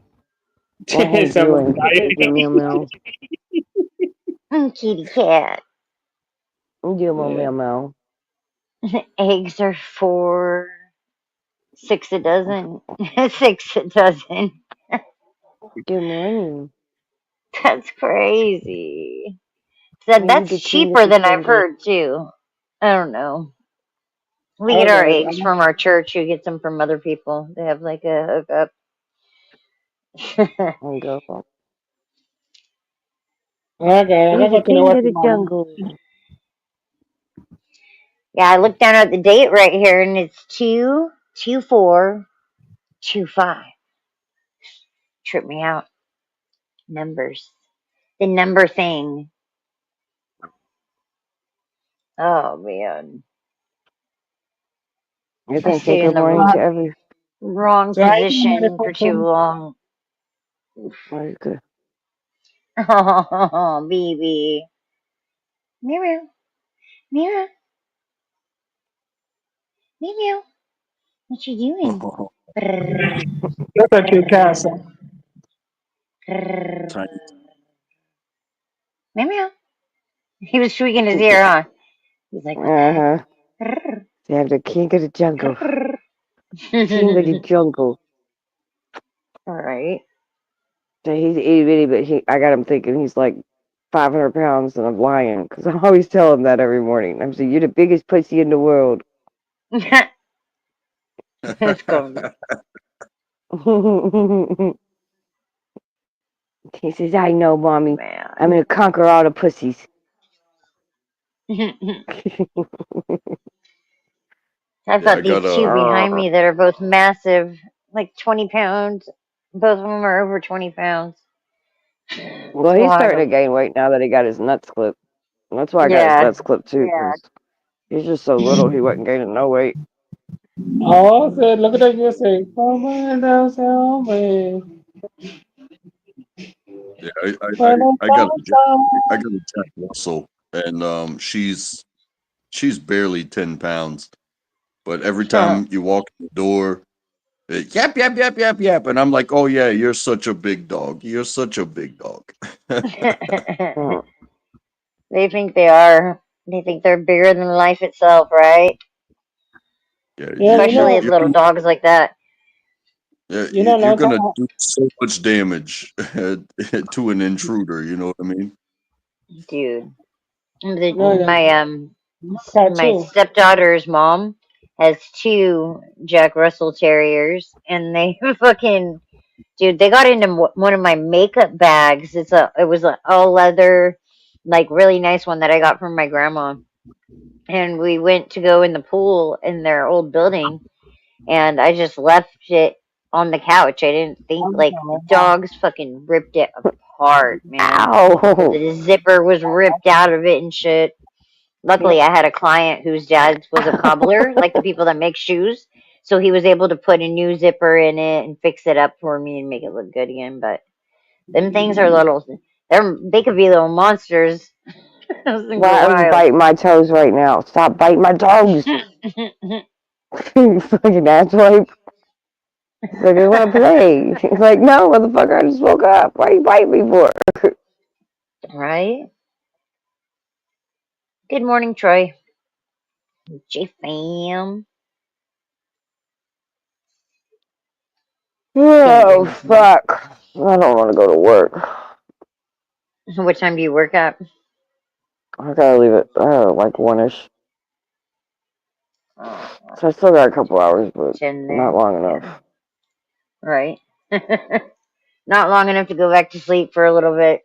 What are you Someone doing? Give me a meow. Kitty cat. Give me a yeah. meow meow. Eggs are 6 a dozen. 6 a dozen. Good morning. That's crazy. Maybe That's the king of cheaper the than I've jungle. heard too. I don't know. We get our Okay. eggs from our church. We get some from other people. They have like a hookup. And go. Okay, I Who's gotta the go to the king work of the tomorrow. jungle? Yeah, I looked down at the date right here, and it's 2/24/25. Trip me out. Numbers. The number thing. Oh man, You're I gonna say stayed in good the morning to every. wrong So I eat money position for for too long. Oh, you good. Oh, baby. Meow, meow, meow, meow. What you doing? Brrr, Look at your cat. brrr. Tiny. Meow, meow. He was tweaking his ear, huh? He's like, what the Uh heck? huh. Brrr, They have the king of the jungle. brrr. King of the jungle. All right. So he's itty bitty, but I got him thinking he's like 500 pounds, and I'm lying because I always tell him that every morning. I'm saying, you're the biggest pussy in the world. That's cool. He says, I know, mommy. Man. I'm going to conquer all the pussies. I've Yeah, I got these got two a. behind me that are both massive, like 20 pounds. Both of them are over 20 pounds. Well, It's he's starting to wild. gain weight now that he got his nuts clipped. That's why I got his Yeah. nuts clipped too, because he's just so little he wasn't gaining no weight. Oh, said, look at that. You say, come on down, tell me. Yeah, When I I got a come I got a Jack Russell, and she's barely 10 pounds. But every time you walk in the door, yap yap yap yap yap, and I'm like, oh yeah, you're such a big dog. You're such a big dog. Mm. They think they are. They think they're bigger than life itself, right? Yeah, Yeah, Especially you're little dogs like that. you're no gonna time. do so much damage to an intruder. You know what I mean? Dude. No, cat My too. stepdaughter's mom has two Jack Russell Terriers, and they fucking dude, they got into one of my makeup bags. It was an all leather, like really nice one that I got from my grandma. And we went to go in the pool in their old building, and I just left it on the couch. I didn't think, like, the Oh, dogs fucking ripped it apart, man. Ow! The zipper was ripped out of it and shit. Luckily, I had a client whose dad was a cobbler, like the people that make shoes. So he was able to put a new zipper in it and fix it up for me and make it look good again. But them things are little. They could be little monsters. Those things are Latin's wild. biting my toes right now. Stop biting my toes. You fucking asswipe. Like, I want to play. He's like, no, motherfucker, I just woke up. Why are you biting me for? Right? Good morning, Troy. J-Fam. Oh, fuck. I don't want to go to work. What time do you work at? I gotta leave it, like 1-ish. Oh, So I still got a couple hours, but it's in there. not long enough. Yeah. Right. Not long enough to go back to sleep for a little bit.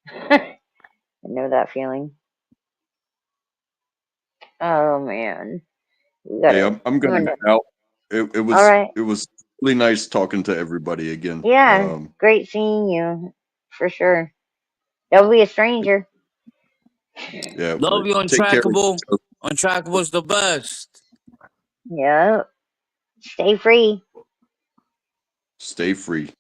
I know that feeling. Oh man. We Hey, gotta. I'm gonna head out. It All was right. it was really nice talking to everybody again. Yeah. Great seeing you. For sure. Don't be a stranger. Yeah. Love you, Take care. Untrackable. Untrackable's the best. Yeah. Stay free. Stay free.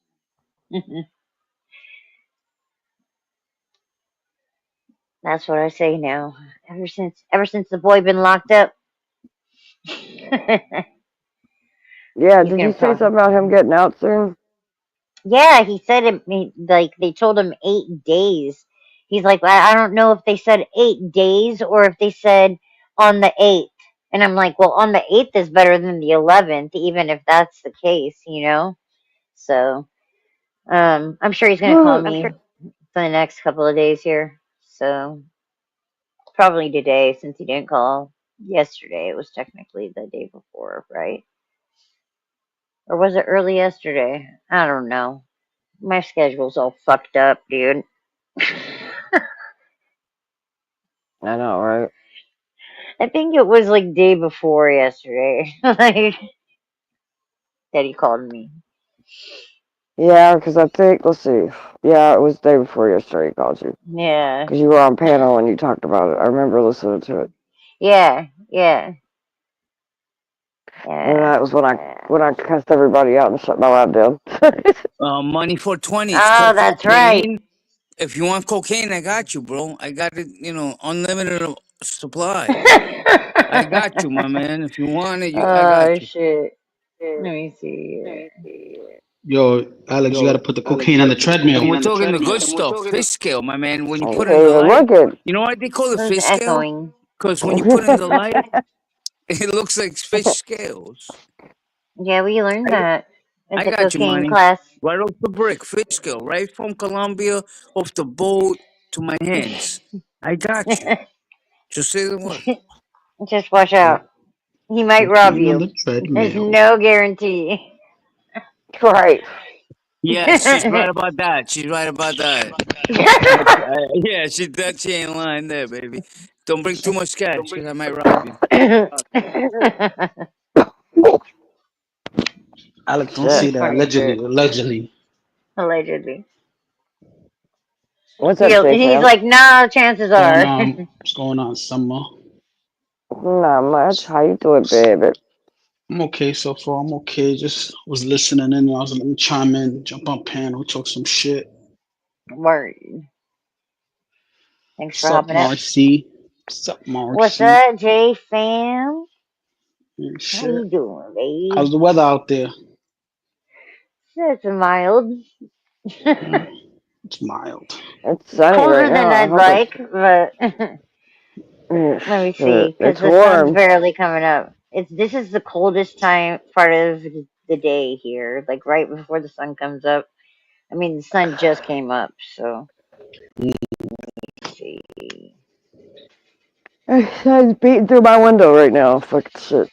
That's what I say now. Ever since the boy been locked up. Yeah, He's did gonna you say probably. something about him getting out soon? Yeah, he said it. Like they told him 8 days. He's like, I don't know if they said 8 days or if they said on the 8th. And I'm like, well, on the 8th is better than the 11th, even if that's the case, you know. So, I'm sure he's gonna call me for the next couple of days here. So probably today, since he didn't call yesterday. It was technically the day before, right? Or was it early yesterday? I don't know. My schedule's all fucked up, dude. I know, right? I think it was like day before yesterday. Like that he called me. Yeah, because I think, let's see. Yeah, it was the day before yesterday he called you. Yeah. Because you were on panel and you talked about it. I remember listening to it. Yeah. Yeah. And Yeah. that was when I cussed everybody out and shut my lab down. Money for 20. Oh, that's right. Cocaine. If you want cocaine, I got you, bro. I got it, unlimited supply. I got you, my man. If you want it, I got Oh you. shit. Let me see. Yo, Alex, you gotta put the cocaine on the treadmill. And we're talking the good stuff. Fish scale, my man. When you I put can't in the even light, look it. you know what they call it? Who's Fish scale? echoing? Because when you put in the light, it looks like fish scales. Yeah, we learned that at I the got you, cocaine money. class. Right off the brick, fish scale. Right from Colombia, off the boat to my hands. I got you. Just say the word. Just watch out. He might rob Cocaine on you. the There's treadmill. no guarantee. Right. Yes, she's right about that. She's right about that. Yeah, she ain't lying there, baby. Don't bring too much cash because I might rob you. Alex, don't say Shit. that. Funny Allegedly, shit. allegedly. Allegedly. What's up, Jay He's Fam? like, nah, chances Going are. on, what's going on, Summer? Not much. How you doing, baby? I'm okay so far. I'm okay. Just was listening in. I was like, let me chime in, jump on panel, talk some shit. Word. Thanks for Sup, hopping up. Marcy? Sup, Marcy? What's up, J Fam? And How shit. you doing, babe? How's the weather out there? It's mild. It's mild. It's sunny Colder right than now. I I'd hope like, but it's. let me see, because It's the sun's warm. barely coming up. This is the coldest part of the day here, like right before the sun comes up. I mean, the sun just came up, so let's see. Sun's beating through my window right now. Fucking shit.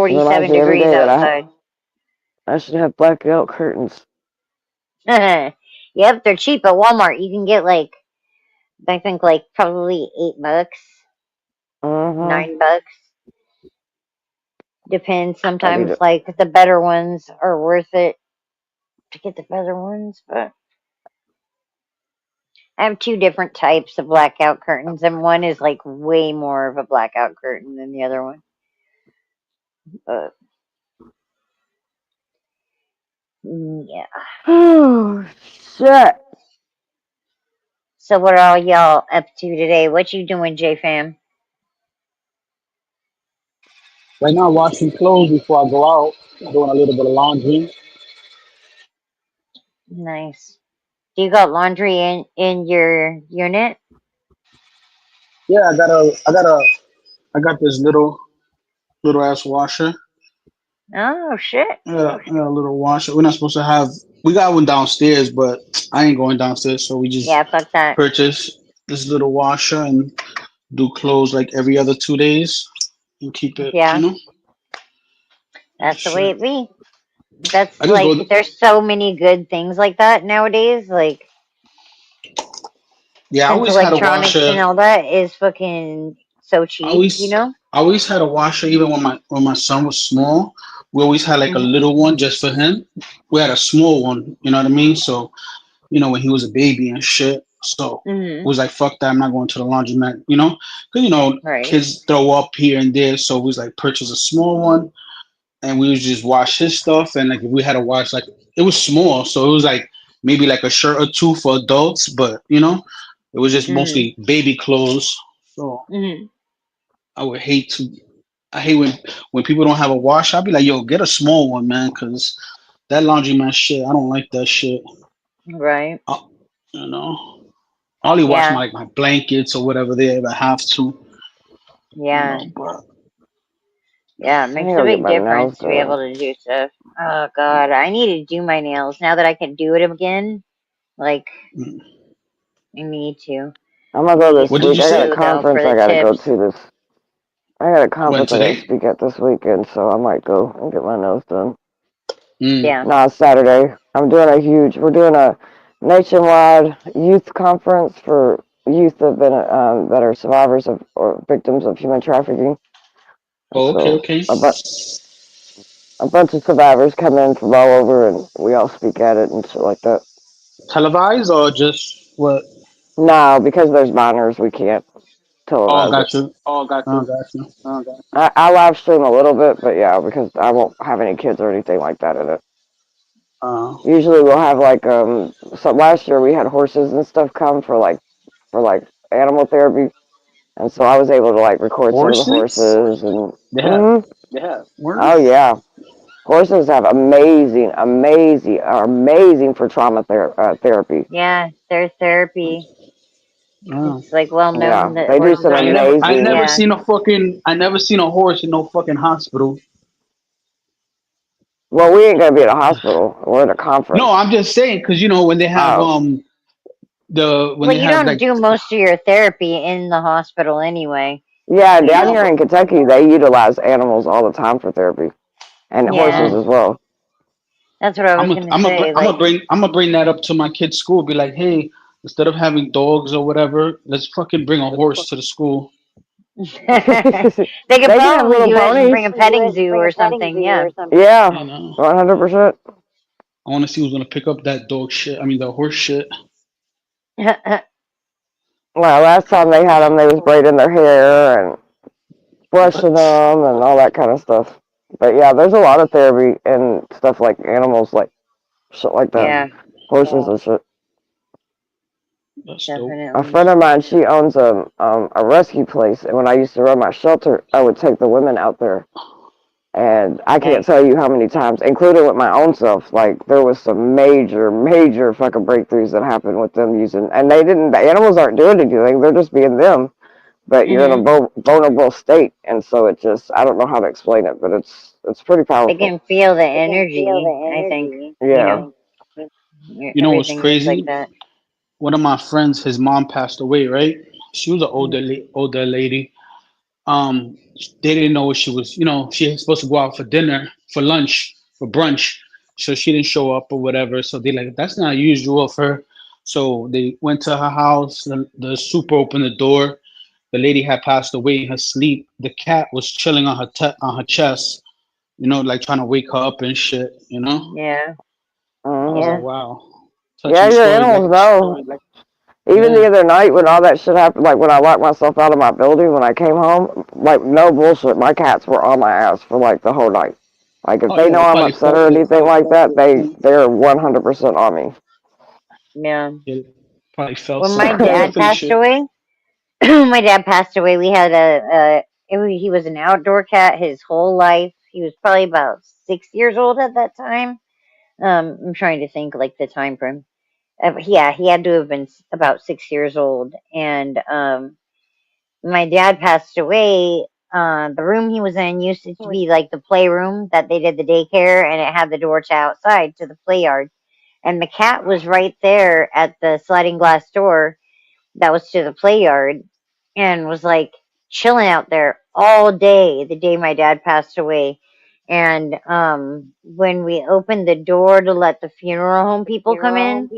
It reminds 47 me every degrees day that outside. I should have blackout curtains. Yep, they're cheap at Walmart. You can get like, I think like probably $8, Mm-hmm. $9. Depends. I need Sometimes, it. like, the better ones are worth it to get the better ones, but I have two different types of blackout curtains, and one is like way more of a blackout curtain than the other one. But yeah. Oh shit! So what are all y'all up to today? What you doing, J Fam? Right now, washing clothes before I go out. Doing a little bit of laundry. Nice. Do you got laundry in your unit? Yeah, I got this little ass washer. Oh shit. I got a little washer. We're not supposed to have. We got one downstairs, but I ain't going downstairs, so we just Yeah, fuck that. purchase this little washer and do clothes like every other 2 days and keep it. Yeah, that's the way Shit. it be. That's I just go. like there's so many good things like that nowadays. Like Yeah, I since always had a electronics washer. and all that is fucking so I cheap, you always know? I always had a washer even when my son was small. We always had like a Mhm. little one just for him. We had a small one, you know what I mean? So, when he was a baby and shit. So it Mhm. was like fuck that, I'm not going to the laundromat, Because Right. kids throw up here and there. So we was like purchase a small one and we would just wash his stuff and like if we had to wash like it was small, so it was like maybe like a shirt or two for adults, but it was just Mhm. mostly baby clothes. So Mhm. I would hate to. I hate when people don't have a wash. I'll be like, yo, get a small one, man, because that laundromat shit, I don't like that shit. Right. I, you know, I only wash Yeah. my blankets or whatever they ever have to. Yeah. But Yeah. It I need makes to a go get big my nails difference to be able done. to do stuff. Oh god, I need to do my nails now that I can do it again. Like mm, I need to. I'm gonna go Need this what did some week. you I got a say? too though for conference I the gotta go tips. to this. I got a When conference I gotta today? speak at this weekend, so I might go and get my nails done. Mm. Yeah. No, it's Saturday. We're doing a nationwide youth conference for youth that are survivors of or victims of human trafficking. And Oh, okay, so okay. a bunch of survivors come in from all over, and we all speak at it and shit like that. Televised or just what? No, because there's minors, we can't Oh, televise it. got you. Oh, got you. I live stream a little bit, but yeah, because I won't have any kids or anything like that in it. Uh, Usually we'll have like so last year we had horses and stuff come for animal therapy, and so I was able to like record some of the horses? horses and They have mhm. word? Oh yeah, horses have are amazing for therapy. Yeah. Their therapy. Oh. It's like well Yeah, known that they do horses some are amazing. yeah. I never seen a horse in no fucking hospital. Well, we ain't gonna be at a hospital. We're at a No, conference. I'm just saying because when they have Oh when Well, they you have don't like do most of your therapy in the hospital anyway, yeah, you down know? here in Kentucky they utilize animals all the time for therapy, and horses Yeah. as well. That's what I was gonna say. Like I'm gonna bring that up to my kid's school. Be like, hey, instead of having dogs or whatever, let's fucking bring a horse to the school. they could They can have probably little do it and bring ponies. a petting zoo or something. Yeah. Yeah, You know, 100%. I want to see who's gonna pick up that dog shit. I mean, the horse shit. Well, last time they had them, they was braiding their hair and brushing What? them and all that kind of stuff. But yeah, there's a lot of therapy and stuff like animals, like shit like that, Yeah, horses and shit. That's dope. A definitely. friend of mine, she owns a rescue place, and when I used to run my shelter, I would take the women out there. And I can't Nice. tell you how many times, including with my own self, like there was some major fucking breakthroughs that happened with them using, and the animals aren't doing anything, they're just being them, but you're in a Hmm. vulnerable state, and so I don't know how to explain it, but it's pretty They powerful. can feel the energy. I think Yeah. You know what's everything is like crazy? that. One of my friends, his mom passed away. Right? She was an older lady. They didn't know she was. She was supposed to go out for dinner, for lunch, for brunch. So she didn't show up or whatever. So they like that's not usual for her. So they went to her house. The super opened the door. The lady had passed away in her sleep. The cat was chilling on her chest. you know, like trying to wake her up and shit, you know? Yeah. I was Mhm. Yeah. like, wow. Yeah, Touching your story, animals like, know. Even the yeah. other night when all that shit happened, like when I locked myself out of my building, when I came home, like no bullshit, my cats were on my ass for like the whole night. Like if Oh they yeah, know they I'm probably upset felt or it. anything like that, they're 100% on me. Yeah. Yeah, probably felt When my something. Yeah, I dad feel the passed shit. away, my dad passed away. We had he was an outdoor cat his whole life. He was probably about 6 years old at that time. I'm trying to think like the time frame. Yeah, he had to have been about 6 years old. And my dad passed away. The room he was in used to be like the playroom that they did the daycare, and it had the door to outside to the play yard. And the cat was right there at the sliding glass door that was to the play yard, and was like chilling out there all day the day my dad passed away. And when we opened the door to let the funeral home people come in,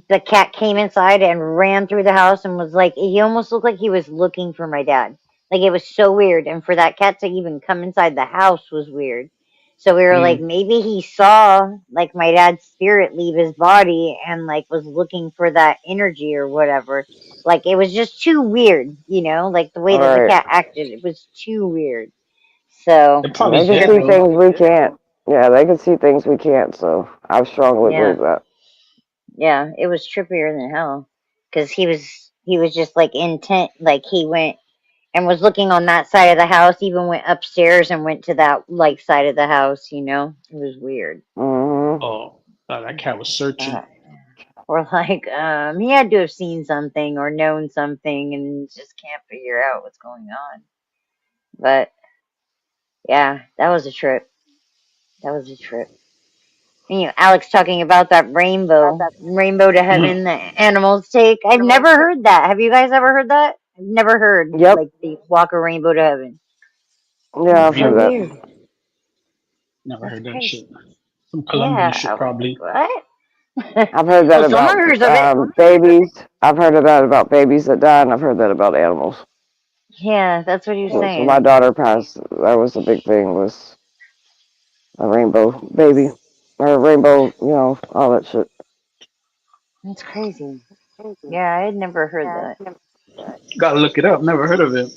the cat came inside and ran through the house and was like, he almost looked like he was looking for my dad. Like it was so weird. And for that cat to even come inside the house was weird. So we were like, Mm. maybe he saw like my dad's spirit leave his body and like was looking for that energy or whatever. Like it was just too weird, you know, like the way that the Right. cat acted, it was too weird. So They're And probably they can dead see though. things we can't. Yeah, they can see things we can't, so I strongly yeah. believe that. Yeah, it was trippier than hell because he was just like intent, like he went and was looking on that side of the house, even went upstairs and went to that like side of the house. You know, it was weird. Hmm. Oh, that cat was searching. Uh, or like he had to have seen something or known something and just can't figure out what's going on. But yeah, that was a trip. That was a trip. You know, Alex talking about that rainbow to heaven that animals take. I've never heard that. Have you guys ever heard that? I've never heard Yep. like the walk a rainbow to heaven. Yeah, I've That's so heard that. weird. Never That's heard that crazy. shit. Some Colombian Yeah, I shit was like, probably. what? I've heard that Well, someone about hears of it. babies. I've heard of that about babies that die, and I've heard that about animals. Yeah, that's what he was So my saying. daughter passed. That was a big thing. Was a rainbow baby, or a rainbow, all that shit. That's crazy. Yeah, I had never heard that. Gotta look it up. Never heard of it.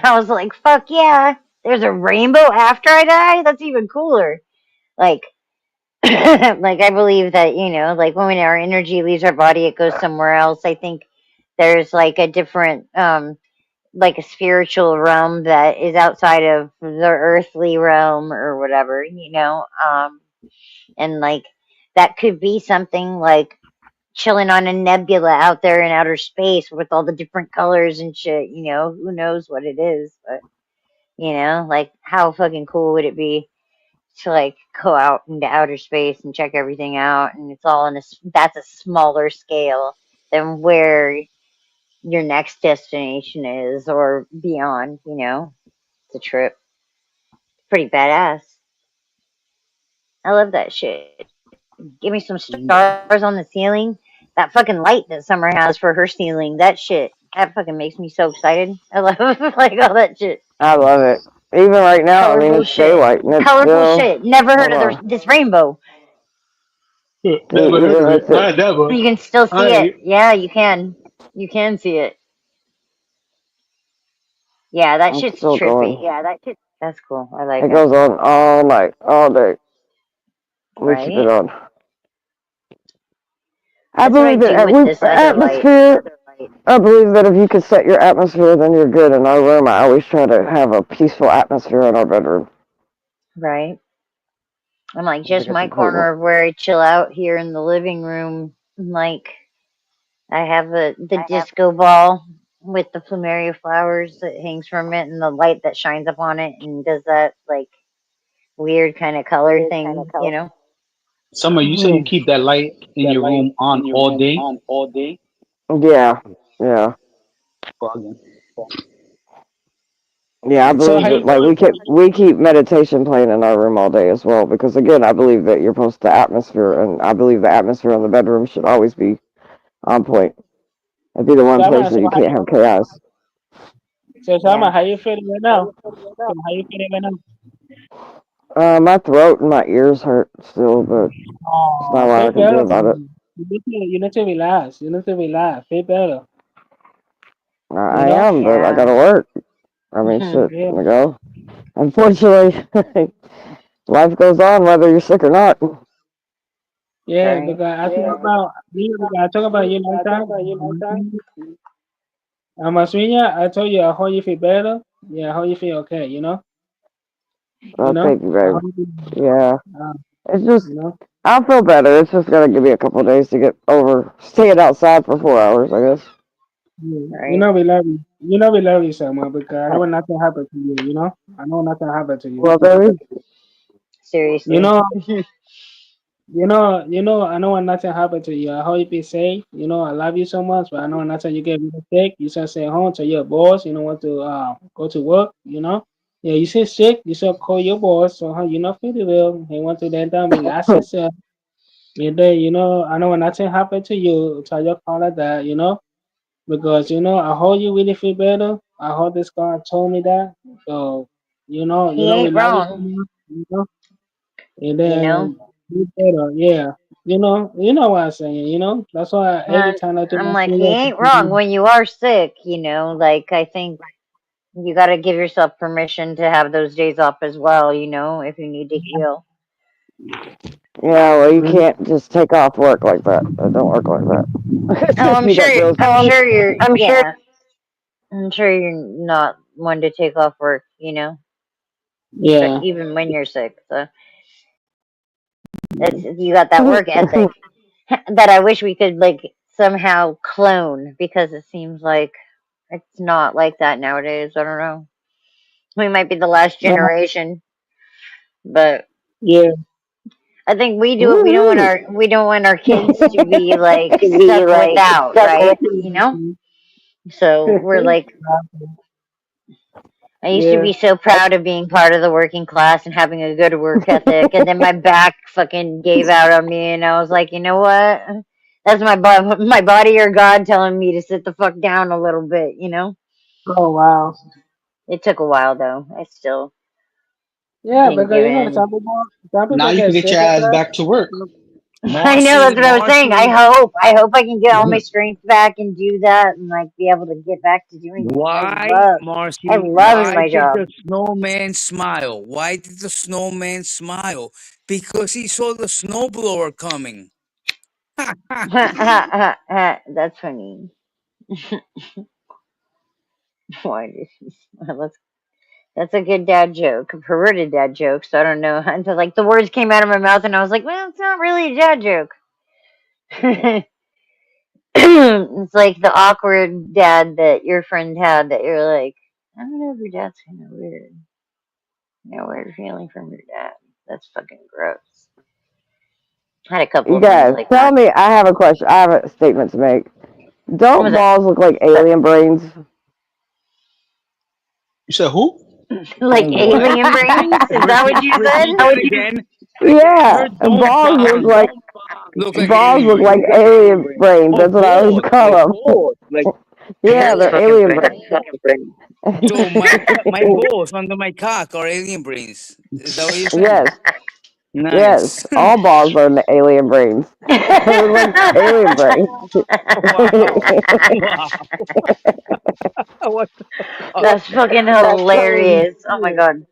I was like, fuck yeah. There's a rainbow after I die? That's even cooler. Like, like I believe that, you know, like when our energy leaves our body, it goes somewhere else. I think there's like a different, like a spiritual realm that is outside of the earthly realm or whatever, you know. And like that could be something like chilling on a nebula out there in outer space with all the different colors and shit, you know. Who knows what it is, but you know, like how fucking cool would it be to like go out into outer space and check everything out, and it's all in that's a smaller scale than where your next destination is or beyond, you know. It's a trip. Pretty badass. I love that shit. Give me some stars on the ceiling. That fucking light that Summer has for her ceiling, that fucking makes me so excited. I love like all that shit. I love it. Even right now, I mean, Colorful it's shit. daylight, and it's Colorful still. shit. Never heard Hold of on. this rainbow. Never heard Even of it. with it, I never. You can still see it. I Yeah, you can. You can see it. Yeah, that it's shit's still going. trippy. That's cool. I like It it. goes on all night, all day. We keep it Right? on. I That's what I believe that do with this other light. atmosphere. I believe that if you could set your atmosphere, then you're good. In our room, I always try to have a peaceful atmosphere in our bedroom. Right? I'm like I think just it's my important. corner of where I chill out here in the living room. Like I have the disco ball with the plumeria flowers that hangs from it and the light that shines upon it and does that like weird kind of color thing, you know? Summer, you say you keep that light in your room on all day? Yeah, yeah, Bugging. yeah. I So believe how that you like feel? we keep meditation playing in our room all day as well because again, I believe that you're supposed to atmosphere, and I believe the atmosphere in the bedroom should always be on point. It'd be the one place Sama, where you can't have chaos. so Sama, Yeah. how you feeling right now? So how you feeling right now? My throat and my ears hurt still, but there's not a lot Feel I can do better, about it. man. You need to relax. You need to relax. Feel better. You I know? am, but I Yeah. gotta work. I mean, shit, Yeah. I go. Unfortunately, life goes on whether you're sick or not. Yeah, Right. because I talk about you last time. Maswinya, I told you how you feel better. Yeah, how you feel okay, you know? You Oh, know? thank you, How babe. you feel, Yeah, uh, it's just you know? I'll feel better. It's just gonna give me a couple of days to get over staying outside for 4 hours, I guess. Yeah. You Right. know we love you. You know we love you so much because I don't want nothing to happen to you, you know? I know nothing happen to you. Well, baby. You Seriously. know, I don't want nothing happen to you. I hope you be safe. You know, I love you so much, but I know nothing you get really sick. You should stay home to your boss. You don't want to go to work, you know? Yeah, you say sick, you should call your boss. So how you not feeling well? He want to let them relax yourself. You know, I know when nothing happened to you, so you call it that, you know? Because you know, I hope you really feel better. I hope this God told me that. So, He we ain't love you so wrong. much, you know? And You know. then be better, yeah. You know what I'm saying, you know? That's why every And time I do I'm my like, he prayer, ain't wrong. When you are sick, you know, like I think you got to give yourself permission to have those days off as well. You know, if you need to heal. Yeah, well, you can't just take off work like that. It don't work like Oh, that. I'm You got sure. bills. I'm sure you're. Yeah, I'm sure you're not one to take off work. You know, yeah. even when you're sick. So it's you got that work ethic that I wish we could like somehow clone because it seems like it's not like that nowadays. I don't know. We might be the last No, generation, but yeah. I think we do it. Woohoo! We don't want our kids to be like To be stuck like without, stuck with. right? You know. So we're like, I used to Yeah. be so proud of being part of the working class and having a good work ethic, and then my back fucking gave out on me, and I was like, you know what? That's my body or God telling me to sit the fuck down a little bit. You know. Oh wow. It took a while though. I still Yeah, didn't because give you know in. some Now people you get can get sick your of ass that. back to work. I know Marcy, that's what I was saying. Marcy, I hope I can get all Yeah. my strength back and do that and like be able to get back to doing it. why, I Marcy, love why my did job. the snowman smile? Why did the snowman smile? Because he saw the snowblower coming. That's funny. Why did he smile? That's a good dad joke, a perverted dad joke. So I don't know. Until like the words came out of my mouth, and I was like, well, it's not really a dad joke. It's like the awkward dad that your friend had that you're like, I don't know if your dad's kind of weird. No weird feeling from your dad. That's fucking gross. I had a couple You of friends guys, like tell that. me. I have a question. I have a statement to make. What was Don't that? balls look like alien brains? You said who? Like What? alien brains? Is that what you said? Repeat that again. Yeah, Her don't balls look like look alien like brains. alien brains. Oh, That's what I always balls, like call them. balls, like Yeah, balls. they're alien brains. So my balls under my cock are alien brains. Is that what you're saying? Yes, Nice. yes. All balls are alien brains. They look like alien brains. Wow. Wow. What the fuck? That's fucking hilarious. Oh my god.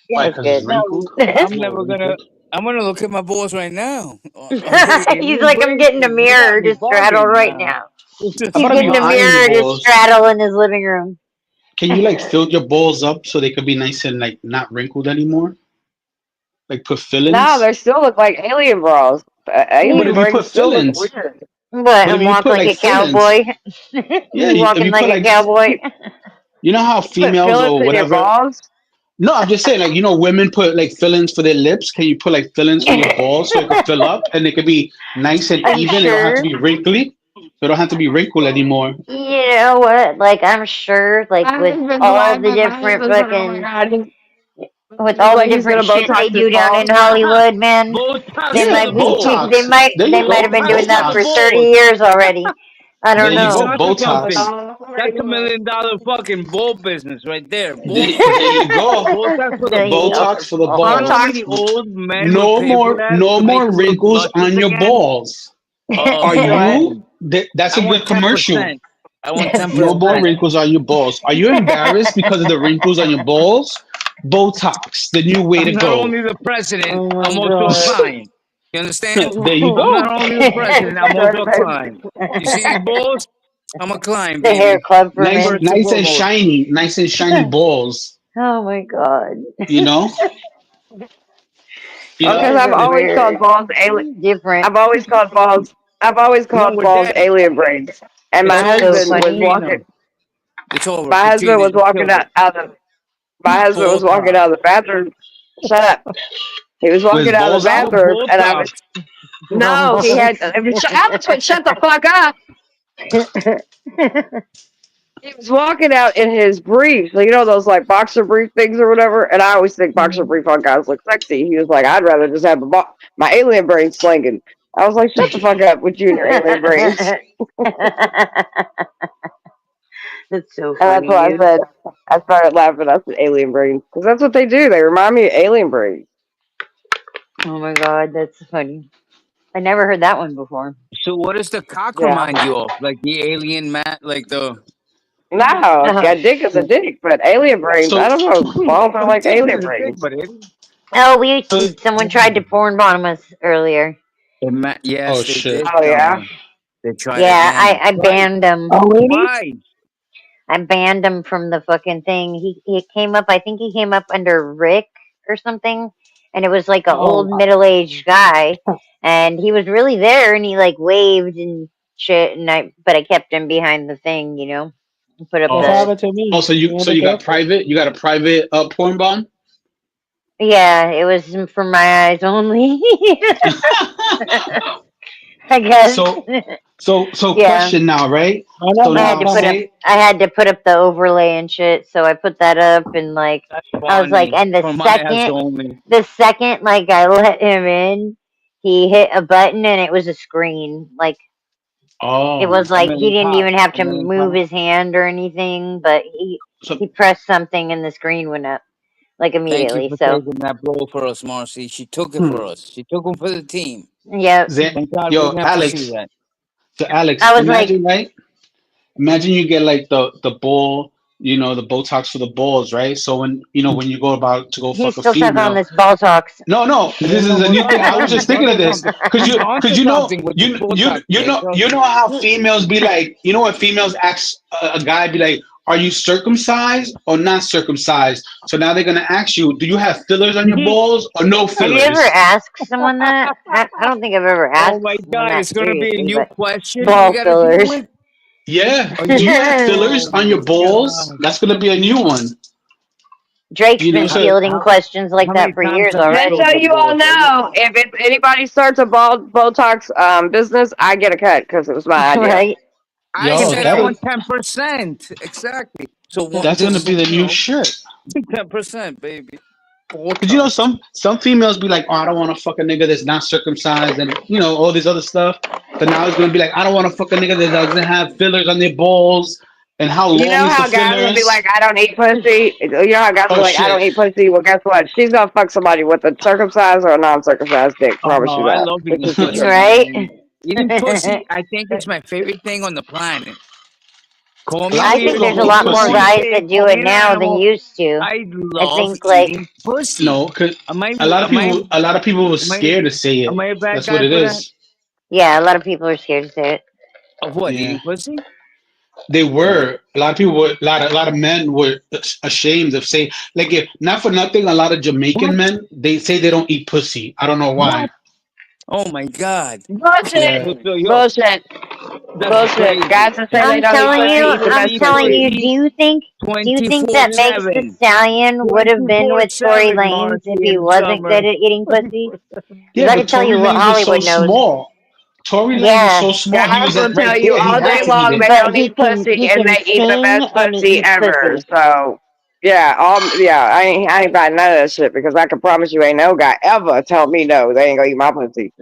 Why? That's Because it's good. wrinkled. I'm A little never gonna. wrinkled. I'm gonna look at my balls right now. Are they He's alien like, I'm brains? getting a 'Cause you got mirror me to straddle bugging right now. now. This is How He's about if you getting a funny. iron your mirror to balls? straddle in his living room. Can you like fill your balls up so they could be nice and like not wrinkled anymore? Like put No, fillings? they still look like alien bras. But Alien if you brains put still look fillings, weird. What, but if and you walk put like like a fillings, cowboy? yeah, Be if walking you like put a like, cowboy. you know how Put females fillets or in your whatever. balls. No, I'm just saying, like, you know, women put like fillings for their lips. Can you put like fillings for your balls so it could fill up and it could be nice and I'm even? It don't have to sure. be wrinkly. So it don't have to be wrinkled anymore. You know what? Like, I'm sure, like, My with husband's all the laughing. My different husband's like, "Oh my fucking, god, with he's all the like he's different gonna shit they Botox his do down balls." in Hollywood, man, Botox they to Yeah, the might be, balls. Botox. There they you might have go. been doing Botox to that the for Botox. 30 balls. years already. I There don't you He's go, know. onto something. Botox. That's $1 million fucking bull business right there. Bull. There you go. Botox for the There you balls. go. Botox for the You know how balls. many old men would No pay for more, that no to make more you look wrinkles luscious on your again? balls. Are What? you? That's I a good want commercial. 10%. I want No more 10%. wrinkles on your balls. Are you embarrassed because of the wrinkles on your balls? Botox, the new way to I'm not go. only the president, Oh I'm my also a god. client. You understand? There you I'm go. not only the president, I'm also a client. You see these balls? I'm a client, The hair baby. club for Nice, men. First and nice and foremost. shiny, nice and shiny balls. Oh my god. You know, you You know. Because guys I've are always called weird. balls alien. Different. I've always called balls. I've always No, called we're balls dead. alien brains. And my It's That's over, so husband was funny. Katrina. walking. It's over, My husband Katrina. was You walking killed it. out of. My husband was walking Botox. out of the bathroom. Shut up. He was With his walking out of balls the No out. bathroom, and I was Botox. no. He had. Shut the fuck up. He was walking out in his briefs, so you know those like boxer brief things or whatever. And I always think boxer brief on guys look sexy. He was like, I'd rather just have my alien brain slinging. I was like, shut the fuck up with you and your alien brains. That's so And that's funny, what I dude. said. I started laughing. I said alien brains because that's what they do. They remind me of alien brains. Oh my god, that's funny. I never heard that one before. So what does the cock Yeah. remind you of? Like the alien man, like the No, a dick is a dick, but alien brains. I So, don't know. Balls are like dick alien is a dick, brains. but Oh, so someone tried to porn bomb us earlier. yes, oh they shit. did. Oh yeah. They tried Yeah, again. I banned him. Why? I banned him from the fucking thing. He came up. I think he came up under Rick or something, and it was like an old Oh, middle-aged guy, and he was really there, and he like waved and shit, and but I kept him behind the thing, and put up that's Oh, what the. happened to me. oh, so you You so gotta be you got careful. private? You got a private porn bomb? Yeah, it was for my eyes only. I guess. so Yeah. question now, right? No, So no, I had now to put up. say I had to put up the overlay and shit, so I put that up, and like That's I was like, funny. and For my ass only. the second like I let him in, he hit a button and it was a screen. Like it oh was A like he million didn't pops. even have A to million move pops. his hand or anything, but he so pressed something and the screen went up like Thank you immediately. for So taking that blow for us, Marcy. She took it for us. She took him for the team. yeah, Thank God we yo, didn't have to see Alex. that. So Alex, I was like, imagine, right? Imagine you get like the ball, the Botox for the balls, right? So when when you go about to go he's fuck a still stuck on female. this ball talks. No, No, this no, is a we're new thing. I onto was just something. We're thinking of onto this something. because We're onto something with this Botox shit. Trust you me. know how females be like, when females ask a guy, be like, are you circumcised or not circumcised? So now they're gonna ask you, do you have fillers on your balls or no Have you ever fillers? asked someone that? I don't think I've ever Oh asked my someone God, that it's gonna be a seriously, new but question we ball gotta deal fillers. with. Yeah. Are Do you? you have fillers Oh on my your balls? God. That's gonna be a new one. Drake's been How, So fielding how, questions like how that many for times years have you Just already. filled so your you all balls, baby? know, if anybody starts a Botox business, I get a cut because it was my idea. Right? I yo, said I that want was 10%. Exactly. So that's gonna this, be the new shit. 10%, baby. Cause Botox. some females be like, oh, I don't want to fuck a nigga that's not circumcised and all this other stuff. But now it's gonna be like, I don't want to fuck a nigga that doesn't have fillers on their balls. And how You long know is the how guys will be fillers? like, I don't eat pussy? You know how guys will be Oh like, I don't shit! eat pussy? Well, guess what? She's going to fuck somebody with a circumcised or a non circumcised dick. Promise Oh, you I that. love It's eating just the pussy, truth. Right? man. Eating pussy, I think it's my favorite thing on the planet. Call A me lot of I people think weird, don't there's a call eat me lot a more pussy. guys lunatic, that do call it me an now than animal. used to. I I love think like eating pussy. No, cause Am I, a lot of am I, people were am I, scared to say am it. I a bad That's what guy it for that? is. yeah, a lot of people are scared to say it. Of what? Yeah, Eating pussy? they were. A lot of people were. A lot of men were ashamed of saying. Like, if not for nothing, a lot of Jamaican What? men they say they don't eat pussy. I don't know What? why. Oh my God. Bullshit. Yeah. Yo, Bullshit. that's Bullshit. crazy. Guys that say That's they I'm don't eat telling pussy you, eat the I'm best crazy, telling pussy. you, crazy. do you think that Megs the 24/7. Stallion would have been with Tory 24/7, Lanez if Marcy he and wasn't Summer. good at eating pussy? Because Yeah, I but can tell Tory you what Lanez was so Hollywood knows. small. Tory Lanez was Yeah, so small. He Guys was will like tell right you there. He all day had to eat long it. they but don't eat pussy he and can they eat the sing best and he pussy eats ever. pussy. So Yeah, I ain't buying none of that shit because I can promise you, ain't no guy ever tell me no. They ain't gonna eat my pussy.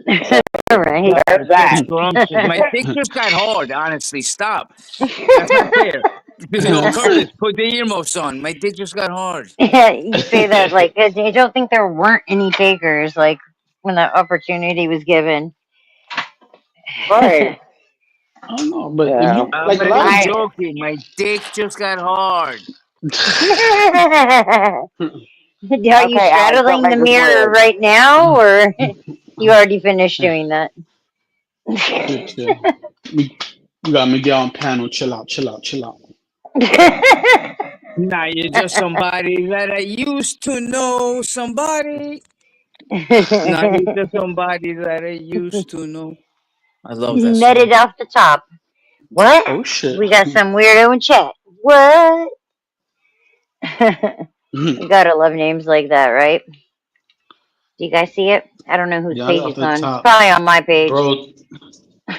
Right. There's that. Scrumptious. My dick just got hard. Honestly, stop. That's not fair. Yo, Curtis, put the earmuffs on. My dick just got hard. Yeah, you say that like I don't think there weren't any takers like when that opportunity was given. Right. I don't know, but if Yeah. you I'm like a not lot even of I joking. My dick just got hard. Are you Okay, Alex, don't straddling the make this mirror weird. right now, or you already finished doing that? shit, yeah. You got Miguel on panel. Chill out, chill out, chill out. Nah, you're just somebody that I used to know. Somebody. Nah, you're just somebody that I used to know. I love that Net song. it off the top. What? Oh shit. We got some weirdo in chat. What? You gotta love names like that, right? Do you guys see it? I don't know whose Yeah, page off it's the on. top, Probably on my page. bro.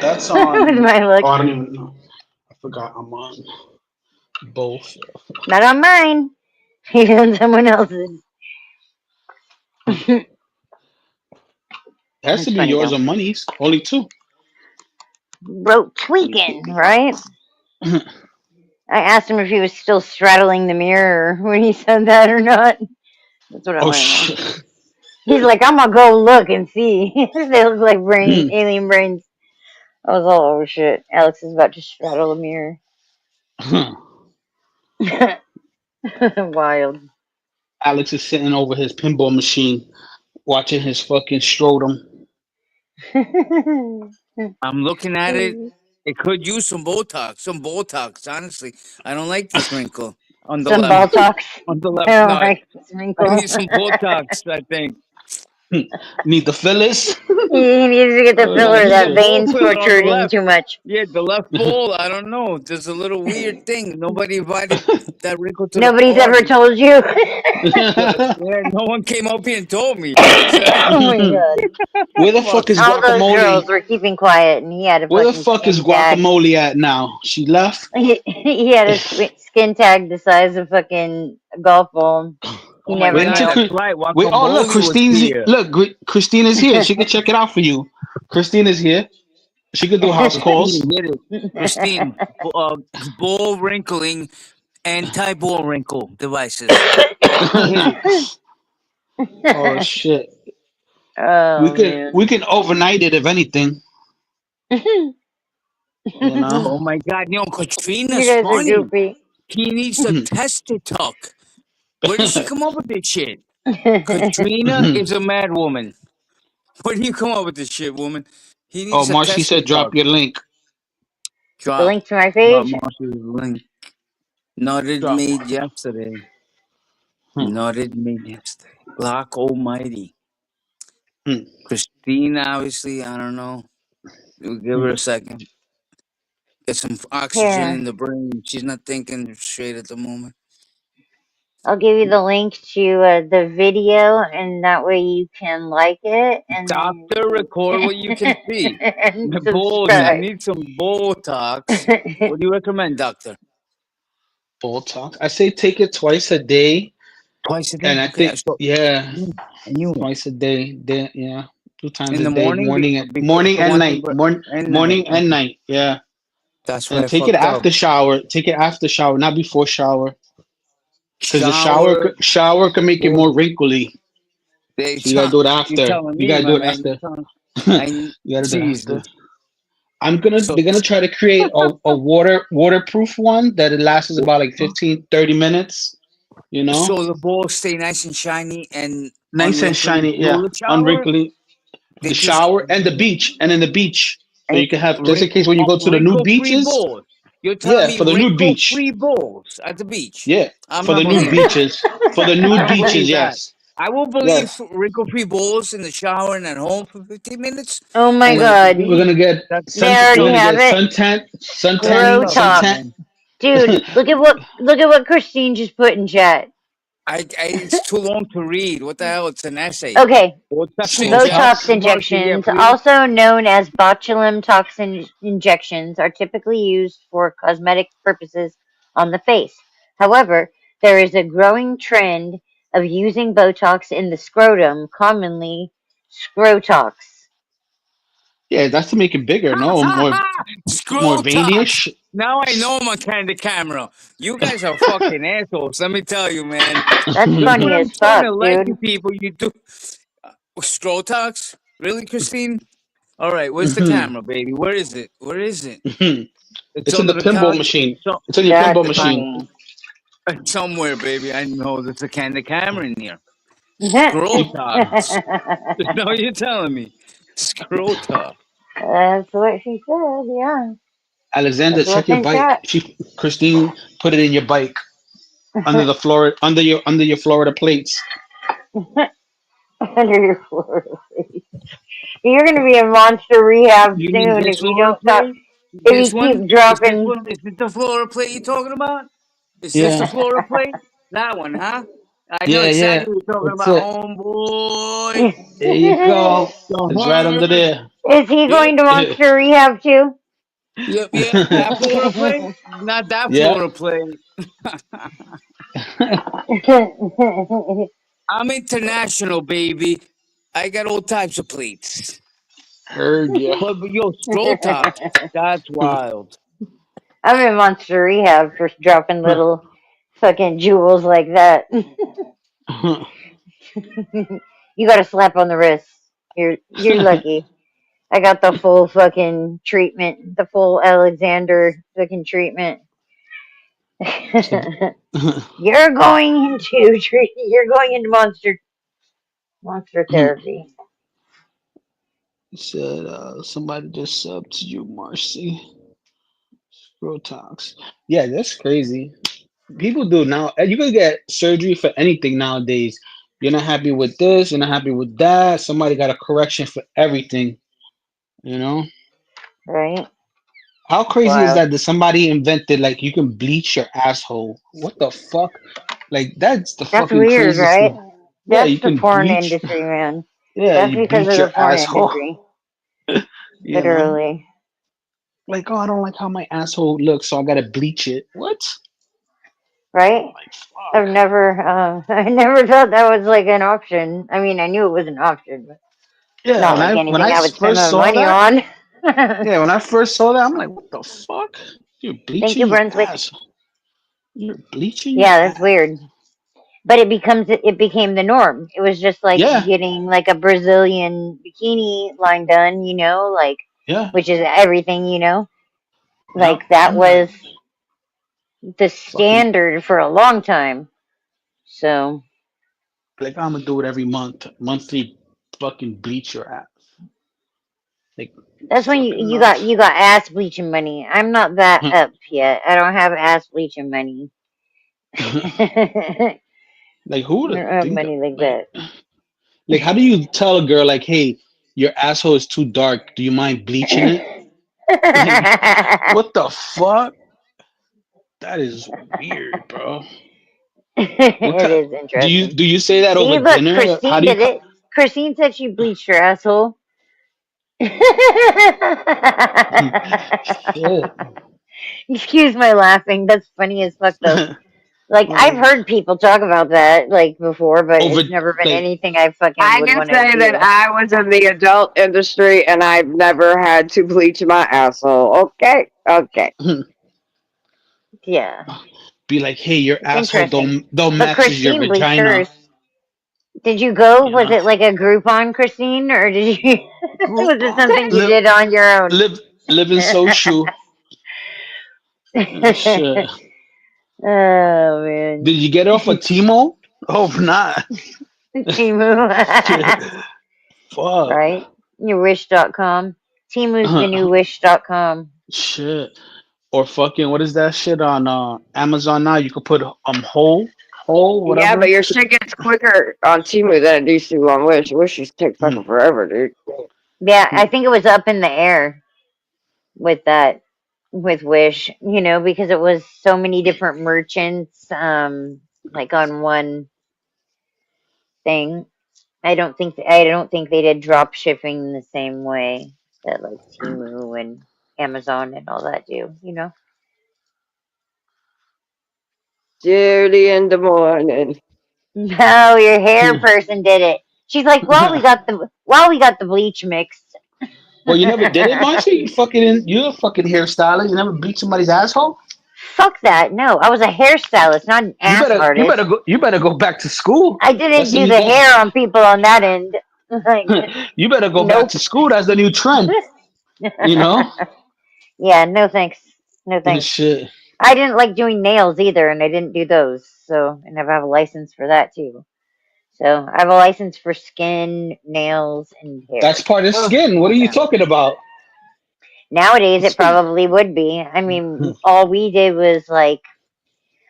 That's With on. my look. Oh, I don't even know. I forgot. I'm on both. Not on mine. He's on someone else's. It has to That's be funny yours though. or money's. Only two. Bro, tweaking, right? I asked him if he was still straddling the mirror when he said that or not. That's what I Oh want to know. shit. He's like, I'm gonna go look and see. They look like alien brains. I was all, oh shit. Alex is about to straddle a mirror. Wild. Alex is sitting over his pinball machine, watching his fucking scrotum. I'm looking at it. It could use some Botox. Some Botox, honestly. I don't like this wrinkle on the Some ball left. talks. On the I left. don't No, I like this wrinkle. need some Botox, I think. Need the fillers? He needs to get the Oh filler. I need a That shit. ball vein's filler on the protruding left. too much. Yeah, the left ball. I don't know. There's a little weird thing. Nobody invited that wrinkle to the Nobody's ever party. told you. Yeah, no one came up here and told me. So, Oh my god. Where the fuck fuck is you. All those girls guacamole? were keeping quiet, and he had a Where the fucking fuck is skin tag. guacamole at now? She left? He had a skin tag the size of fucking a golf ball. He Oh my never Wait God, until knew. that's Chris. right. Wait, oh look, Guacamole was here. Christina's here. She can check it out for you. Christina's here. She could do house Christine, calls. get it. Christine, ball wrinkling, anti-ball wrinkle devices. Hit it. Oh shit. Oh man. We can overnight it if anything. You know? Oh my God, You Katrina's guys are funny. goofy. He needs a tester tuck. Where did she come up with this shit? Katrina is a mad woman. Where do you come up with this shit, woman? He Oh, needs a Marcy tester said drop tuck. your link. The Drop. link to my Drop page. Marshall's link. Not it Drop. made yesterday. Hmm. Not it made yesterday. Glock Almighty. Hmm. Christine, obviously, I don't know. We'll give her a second. Get some oxygen in Here, the brain. She's not thinking straight at the moment. I'll give you the link to the video, and that way you can like it and Doctor, record what you can see. and My balls. Hmm. I subscribe. need some Botox. What do you recommend, doctor? Botox. I say take it twice a day. Twice a And day. I Okay, think, so yeah, I knew it. twice a day. Yeah, 2 times In a the day, morning, before morning for and one thing, night, but and night. morning and Okay, night. Yeah, that's where and I take it fucked up. after shower. Take it after shower, not before shower, because the Shower. shower can make it Well, more wrinkly. they So you gotta do it you after. telling You me, gotta my do it man. after. I You gotta do it Jesus. after. They're So gonna try to create a waterproof one that it lasts about like 15-30 minutes. You know, so the balls stay nice and shiny and nice and unwrinkly shiny. through Yeah, the shower. unwrinkly. They The just shower and the beach, and then the beach. So you can have just in wrinkle, case when you go to the new wrinkle-free beaches. balls. You're telling Yeah, me for the nude beach. wrinkle-free balls at the beach? Yeah, I'm for not the nude believing that. beaches. For the I nude don't beaches, believe that. yes. I will believe Yes. wrinkle-free balls in the shower and at home for 15 minutes, Oh my And but at the god. we're beach, gonna get that's They that's we're already tough. gonna have get it. That's Scrotox. tough, my suntan. man. Dude, look at what Christine just put in chat. It's too long to read. What the hell? It's an essay. Okay. Botox Botox Marcy, yeah, injections, please. also known as botulinum toxin injections, are typically used for cosmetic purposes on the face. However, There is a growing trend of using Botox in the scrotum, commonly scrotox. Yeah, that's to make it bigger. No, more Scrotox. veiny-ish. Now I know I'm on candid camera. You guys are fucking assholes. Let me tell you, man. That's Look funny what I'm as starting fuck, to like, you dude. people. You do Scrotox? Really, Christine? All right, where's the camera, baby? Where is it? Where is it? It's It's in the under the pinball couch. machine. So, It's in your That's pinball machine. funny. somewhere, baby. I know there's a candid camera in here. That's You, Scrotox. No, you're telling me. Scrotox. what she said, yeah. Alexander, That's check what's your in bike. chat. Christine put it in your bike under the Florida under your Florida plates. Under your floor. You're gonna be in monster rehab You mean soon this if you Florida don't stop. plate? If This you one? keep Is this dropping. one? Is this the Florida plate you're talking about? Is this the Yeah, Florida plate? That one, huh? I know yeah. exactly what you're talking That's about, it. homeboy. There you go. It's right The under heart. there. Is he Yep, going to monster rehab too? yep. That Florida plate? Not that Yeah. Florida plate. I'm international, baby. I got all types of plates. Heard ya. But yo, Scrotox, that's wild. I'm in monster rehab for dropping little fucking jewels like that. You got a slap on the wrist. You're lucky. I got the full fucking treatment, the full Alexander fucking treatment. You're going into You're going into monster therapy. Said somebody just subbed to you, Marcy. Scrotox. Yeah, that's crazy. People do now. You can get surgery for anything nowadays. You're not happy with this. You're not happy with that. Somebody got a correction for everything. You know Right? how It's crazy is wild. that? That somebody invented like you can bleach your asshole. What the fuck? Like that's the That's fucking weird, craziest right? thing. Yeah, That's you the can porn bleach. industry, man. Yeah, That's you because bleach of the your porn asshole. industry. You know, Literally. like oh, I don't like how my asshole looks, so I gotta bleach it. What? Right? Like I've fuck. never, I never thought that was like an option. I mean, I knew it was an option, but Yeah, not like when anything I I would spend first my saw money that, on. yeah, when I first saw that, I'm like, what the fuck? You're Thank you, bleaching your Brunswick. ass. You're bleaching your Yeah, that's ass. weird. But it became the norm. It was just like Yeah, getting like a Brazilian bikini line done, like yeah, which is everything, yep. like that I'm like was the fucking standard for a long time. So like I'm gonna do it every month. Monthly fucking bleach your ass. Like it's that's when fucking you got nuts. you got ass bleaching money. I'm not that up yet. I don't have ass bleaching money. I Like who would don't have have think that? money like that. Like how do you tell a girl like, hey, your asshole is too dark. Do you mind bleaching it? Like what the fuck? That is weird, bro. What It kind? is interesting. Do you say that over See, look, dinner? How Christine do you? did it. Christine said she bleached her asshole. Shit. Excuse my laughing. That's funny as fuck, though. Like, I've Like heard people talk about that, like, before, but over it's never been like anything I fucking I would can want to say that do. I was in the adult industry and I've never had to bleach my asshole. Okay, okay. Yeah. be like, hey, your It's asshole interesting. don't But matches your Christine bleached vagina. hers. Did you go? You Was know, it like a Groupon, Christine? Or did you. Was it Groupon something you did on your own? live in social. Shit. Oh, Did man. you get it off of Timo? Hope not. Timu. Fuck. Right? Your wish.com. Timu's the new wish.com. Shit. Or fucking what is that shit on Amazon now? You could put whole Yeah, whatever. but your shit gets quicker on Temu than it used to on Wish. Wish used to take fucking forever, dude. Yeah, I think it was up in the air with that, with Wish, because it was so many different merchants, like on one thing. I don't think they did drop shipping the same way that like Temu and Amazon and all that do. Judy in the morning. No, your hair person did it. She's like, well, we got the bleach mixed. Well, you never did it, Marcy? You're a fucking hairstylist. You never bleach somebody's asshole? Fuck that. No, I was a hairstylist, not an ass artist. You better go back to school. I didn't That's the do new the thing. hair on people on that end. Like, You better go back to school. That's the new trend. You know? Yeah, no thanks. No thanks. Shit. I didn't like doing nails either, and I didn't do those. So, and I have a license for that too. So, I have a license for skin, nails, and hair. That's part of skin. What are you talking about? Nowadays, it probably would be. I mean, all we did was like,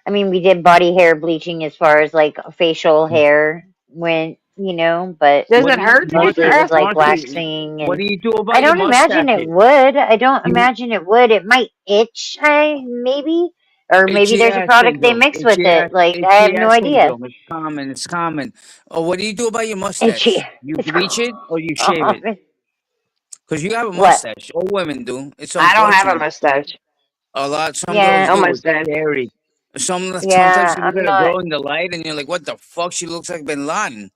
we did body hair bleaching as far as like facial hair went, but Does it hurt to most get of your it ass was like Marcy, waxing. what And do you do about I your don't imagine it mustache? would. I don't imagine it would. It might itch, maybe. Or maybe Itchy there's a ass product they syndrome. mix with Itchy ass, it. Like, I have itchy no ass idea. syndrome. It's common. It's common. Oh, what do you do about your mustache? Itchy. You It's bleach it or you shave it? common. Because you have a What? mustache. All women do. It's I don't have a unfortunate. mustache. Some Yeah. girls No do. It's mustache. scary. Sometimes Yeah, you look I'm at a not. girl in the light and you're like, what the fuck? She looks like Bin Laden.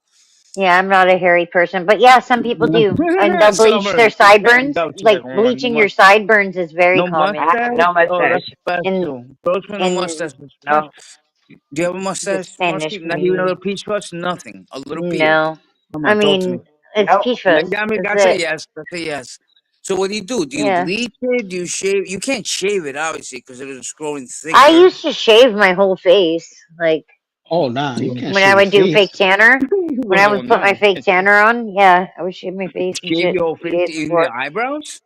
Yeah, I'm not a hairy person, but yeah, some people do, and they'll bleach Summer. their sideburns. No, she's Like like, bleaching your sideburns is very no common. I have no mustache? Oh, that's mustache. In special. Girls with no in mustache. is No. special. Do you have a the mustache, Spanish Marcy? Not even a little community. peach fuzz? Nothing. A little beard. No, Come I on, talk to me. mean it's Nope. peach fuzz. That's That's a it. yes. That's a yes. So what do you do? Do you Yeah, bleach it? Do you shave? You can't shave it, obviously, because it is growing I thicker. used to shave my whole face, like Oh, nah. You can't when I shave your would do face. fake tanner. When I Oh, would put my no. fake tanner on, yeah, I would shave my face and Shave shit your whole 3 face, days even before. the eyebrows?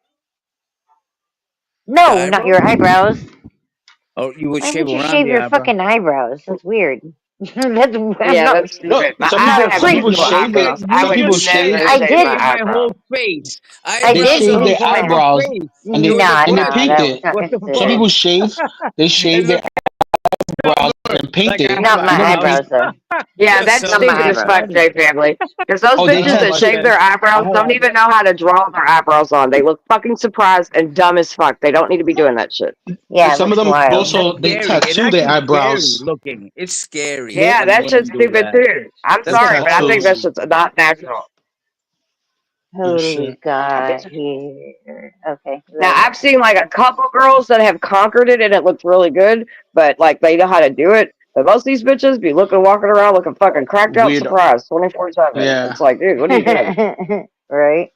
The No, not your eyebrows? eyebrows. Or you would Why shave would you around shave the your eyebrow? fucking eyebrows? That's weird. I'm Yeah, not. that's No, stupid. some I people have some Wait, people beautiful shave it. eyebrows. I Some would people never shave. I shave did. my My whole eyebrows. face. I They Eyebrows did shave are their bleach the my. whole eyebrows face. and they Nah, and they nah, paint that was it. not What the Some considered. people fuck? shave. They It shave their looks eyebrows and paint like I it. have Not a my You know the house. paint. eyebrows though. Yeah, You're that's Not so my stupid as eyebrows. fuck, funny. J Family. Because those Oh, they bitches have. that shave their I eyebrows don't have. even know how to draw their eyebrows on. They look fucking surprised and dumb as fuck. They don't need to be doing that shit. Yeah, it Some of looks them wild. That's also they scary. It's tattoo their actually scary eyebrows. looking. It's scary They Yeah, when that shit's women do stupid that. too. I'm That's sorry, but I think that tattoos horrible. shit's not natural. and Who do we shit. got here? Okay, Now, ready. I've seen like a couple girls that have conquered it and it looks really good, but like they know how to do it. But most of these bitches be walking around looking fucking cracked out Weird. surprised 24/7. Yeah. It's like, dude, what are you doing? Right?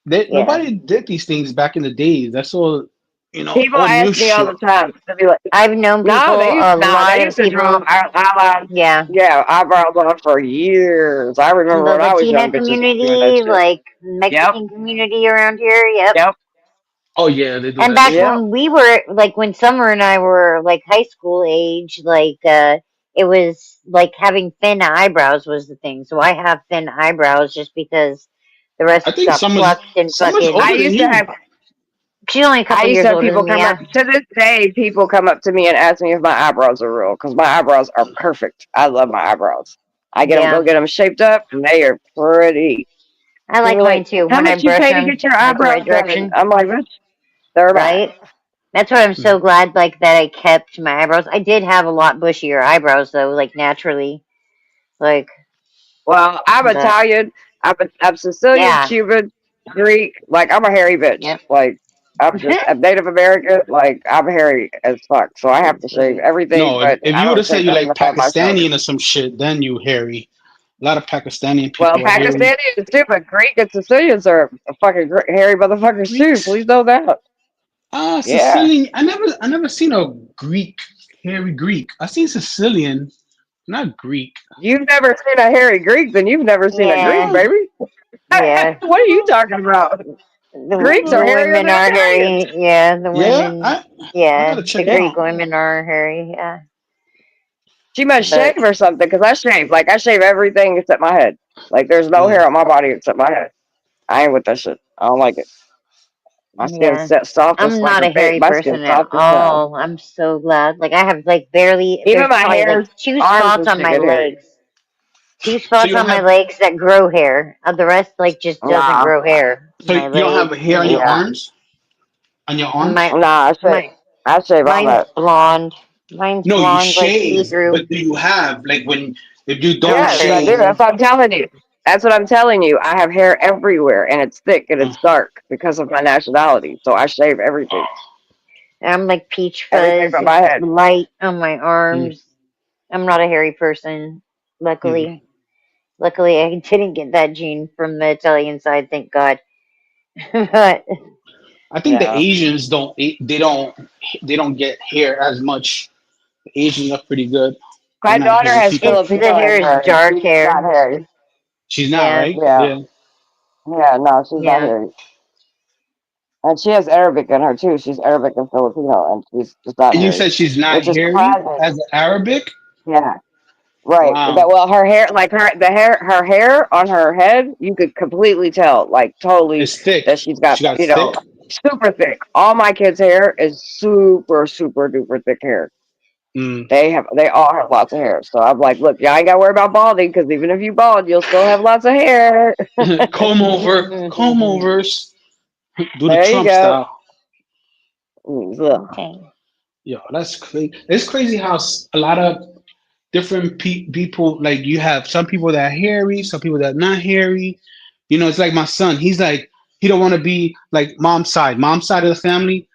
Yeah. Nobody did these things back in the days. That's all. People All new ask me all shit. the time. They'll be like, I've known people, no, a lot they of used to draw people. eyebrows, Yeah, eyebrows on for years. I the remember when I was Latina young, bitches was doing that community, shit. like Yep, Mexican community around here. Yep. yep, Oh yeah, they do And that back shit. yep. when we were like when Summer and I were like high school age, like it was like having thin eyebrows was the thing. So I have thin eyebrows just because the rest I think got plucked and Summer's fucking. I older than used to you. have She's only a I couple used years to have older people than me. come up Yeah. to this day. People come up to me and ask me if my eyebrows are real because my eyebrows are perfect. I love my eyebrows. I go Yeah. get them shaped up, and they are pretty. I like They're mine like, too. how When I much you brush pay to them, get your like the right eyebrows done? direction, I'm like, bitch, they're mine. right? That's why I'm so glad, like that I kept my eyebrows. I did have a lot bushier eyebrows though, like naturally, like. Well, I'm But Italian. I'm Sicilian, yeah. Cuban, Greek. Like I'm a hairy bitch. Yep. Like I'm Native American. Like I'm hairy as fuck. So I have to shave everything. No, But if I you would don't have said shave you nothing like above my shoulders. Pakistani or some shit, then you hairy. A lot of Pakistani Well, people are hairy. Pakistani is too, but Greek and Sicilians are fucking hairy motherfuckers too. Greeks. Please know that. Yeah. Sicilian. I never seen a Greek hairy Greek. I seen Sicilian, not Greek. You've never seen a hairy Greek, then you've never seen a Greek, Yeah. baby. Yeah. What are you talking about? Greeks The are hairier women than are Italians. hairy. Yeah, the Yeah, women. I Yeah, gotta the check it Greek out. women are hairy. Yeah, She must but shave or something, because I shave. Like, I shave everything except my head. Like, there's no hair on my body except my head. I ain't with that shit. I don't like it. My skin's yeah, set soft as I'm like not a a hairy baby. My skin's person at soft as hell. all. I'm so glad. Like I have like barely. Even There's my probably hairs, like two arms spots and on shit my get hairy. legs. Two So spots you on don't my have legs that grow hair. The rest like just doesn't Nah, grow hair. so My you don't have legs hair on and your yeah. arms? On your arms? my Nah, I my shave all mine's that. blonde. Mine's No, you blonde, like see shave, through. but do you have like when if you don't Yes, I do. shave? That's what I'm telling you. That's what I'm telling you. I have hair everywhere, and it's thick and Uh, it's dark because of my nationality. So I shave everything, I'm like peach everything fuzz, from my head. light on my mm, arms. I'm not a hairy person, mm. luckily. Luckily, I didn't get that gene from the Italian side, thank God. But I think the Yeah. Asians they don't get hair as much. The Asians are pretty good. They're My not daughter hairy has people. it's the Filipino in hair is her, and dark she's not hair. hairy. She's not Yeah, right. Yeah. Yeah. Yeah, no, she's not yeah. hairy. And she has Arabic in her too. She's Arabic and Filipino, and she's just not And you hairy, said she's not which is hairy surprising. as Arabic. Yeah. Right. That Wow, well, her hair, like her hair on her head, you could completely tell, like totally, it's thick. that she's got, She got thick. super thick. All my kids' hair is super, super duper thick hair. Mm. They all have lots of hair. So I'm like, look, y'all ain't gotta worry about balding because even if you bald, you'll still have lots of hair. comb overs. Do the There you Trump go. style. Ugh. Okay. Yo, that's crazy. It's crazy how a lot of different people, like you have some people that are hairy, some people that are not hairy. You know, it's like my son. He's like he don't want to be like mom's side. Mom's side of the family,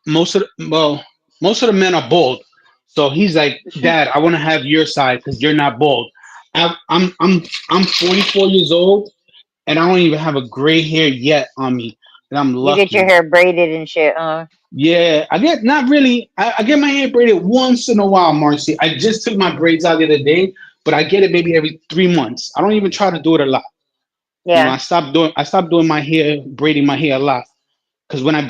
most of the men are bald. So he's like, Dad, I want to have your side because you're not bald. I'm 44 years old and I don't even have a gray hair yet on me, and I'm You get your lucky. hair braided and shit, huh? Yeah, I get not really. I get my hair braided once in a while, Marcy. I just took my braids out the other day, but I get it maybe every 3 months. I don't even try to do it a lot. You know, Yeah. I stopped doing my hair, braiding my hair a lot. Because when I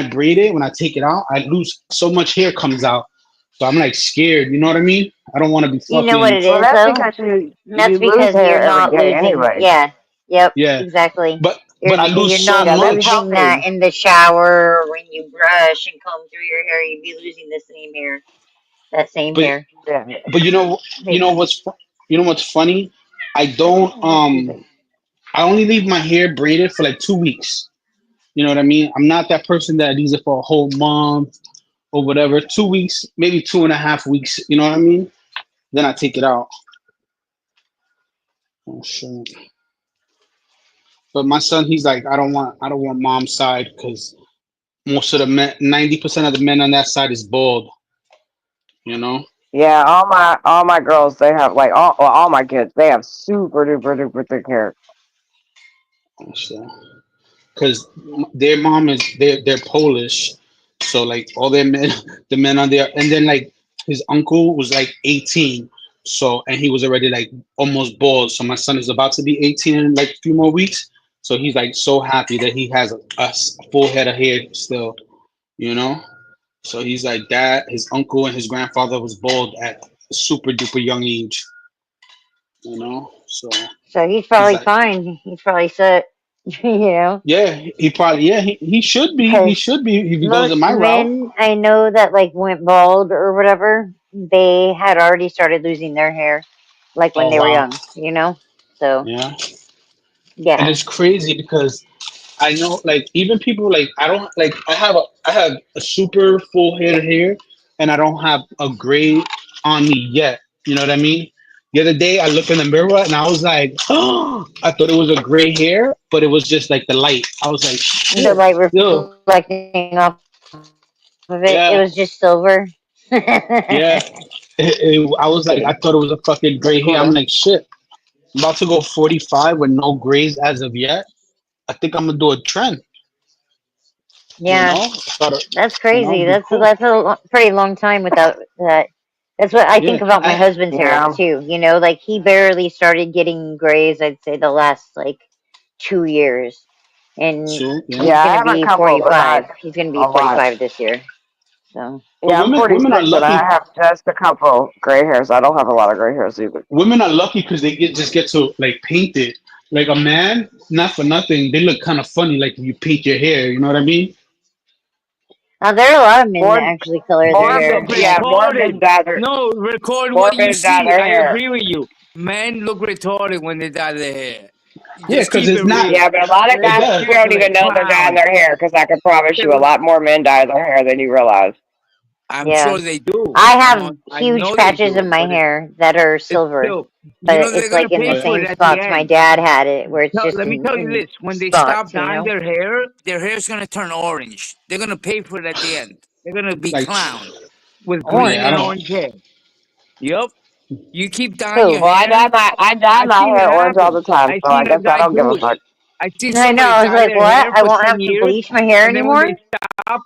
braid it, when I take it out, I lose so much hair comes out. So I'm like scared. You know what I mean? I don't want to be You know what fucking. it Well, is, that's though? because you That's lose because hair you're every not day losing. anyway. Yeah. Yep. Yeah, Exactly. but I lose You're so not Yeah, that's much. losing that helping. in the shower or when you brush and comb through your hair. You'd be losing the same hair. That same But hair. Yeah. but you They, know what's funny? I don't I only leave my hair braided for like 2 weeks. You know what I mean? I'm not that person that leaves it for a whole month or whatever. 2 weeks, maybe 2.5 weeks. You know what I mean? Then I take it out. Oh shit. But my son, he's like, I don't want mom's side because most of the men, 90% of the men on that side is bald. You know? Yeah, all my girls, they have like all my kids, they have super duper duper thick hair. So, because their mom is they're Polish, so like all their men, the men on there, and then like his uncle was like 18, so and he was already like almost bald. So my son is about to be 18 in like a few more weeks, so he's like so happy that he has a full head of hair still, you know. So he's like that. His uncle and his grandfather was bald at a super duper young age, you know. So so he's he's probably like, fine. He's probably set. You know, yeah, he probably he should be because if he goes in most my route. men I know that like went bald or whatever, they had already started losing their hair, like when Oh they were wow, young. You know. So yeah, and yeah. it's crazy because I know like even people like I don't like I have a super full head of hair and I don't have a gray on me yet. You know what I mean? The other day I looked in the mirror and I was like, oh, I thought it was a gray hair, but it was just like the light. I was like, The shit, light still, reflecting off of it. It yeah, was just silver. yeah. I was like, I thought it was a fucking That's gray hair. cool I'm though. like, shit. I'm about to go 45 with no grays as of yet. I think I'm gonna do a trend. You know, Yeah, I thought that's it'd crazy. be cool. That's a pretty long time without that. That's what I think Yeah, about my husband's hair Yeah. too. You know, like he barely started getting grays. I'd say the last like 2 years, and so yeah. he's Yeah, I gonna have a be couple, but not 45. He's gonna be a lot. 45 this year. So But Yeah, I'm women are 46 and I lucky. have just a couple gray hairs. I don't have a lot of gray hairs either. Women are lucky because they just get to like paint it. Like a man, not for nothing, they look kind of funny. Like if you paint your hair, you know what I mean? now there are a lot of men that More actually color their Men more hair. look men, yeah, Like more men retarded. dye their No, record more what you men dye see. their I hair. agree with you. Men look retarded when they dye their hair. Yeah, Just because keep it's it not. real. Yeah, but a lot of They It guys, just does. you look don't like even know they're dyeing clowns. their hair because I can promise They you a look- lot more men dye their hair than you realize. I'm Yeah. sure they do. I You have know, I huge know they patches do, of my but hair that are it's silver, still, you but know, they're it's gonna like in pay the for same it at the spots my end. dad had it, where it's No, just let me tell you in this: when they stop spots, you dyeing know? their hair's gonna turn orange. They're gonna pay for it at the end. They're gonna be Like, clowns with yeah, green I and Orange. don't. orange hair. Yup. You keep dyeing your Who? Well, hair. I dye I've my seen hair it orange all the happen. time, I've so I seen a guess I guy don't give a do it. fuck. I've seen I know. somebody I was dye like, their what? hair I for won't 10 have to years, bleach my hair and then when anymore? they stop,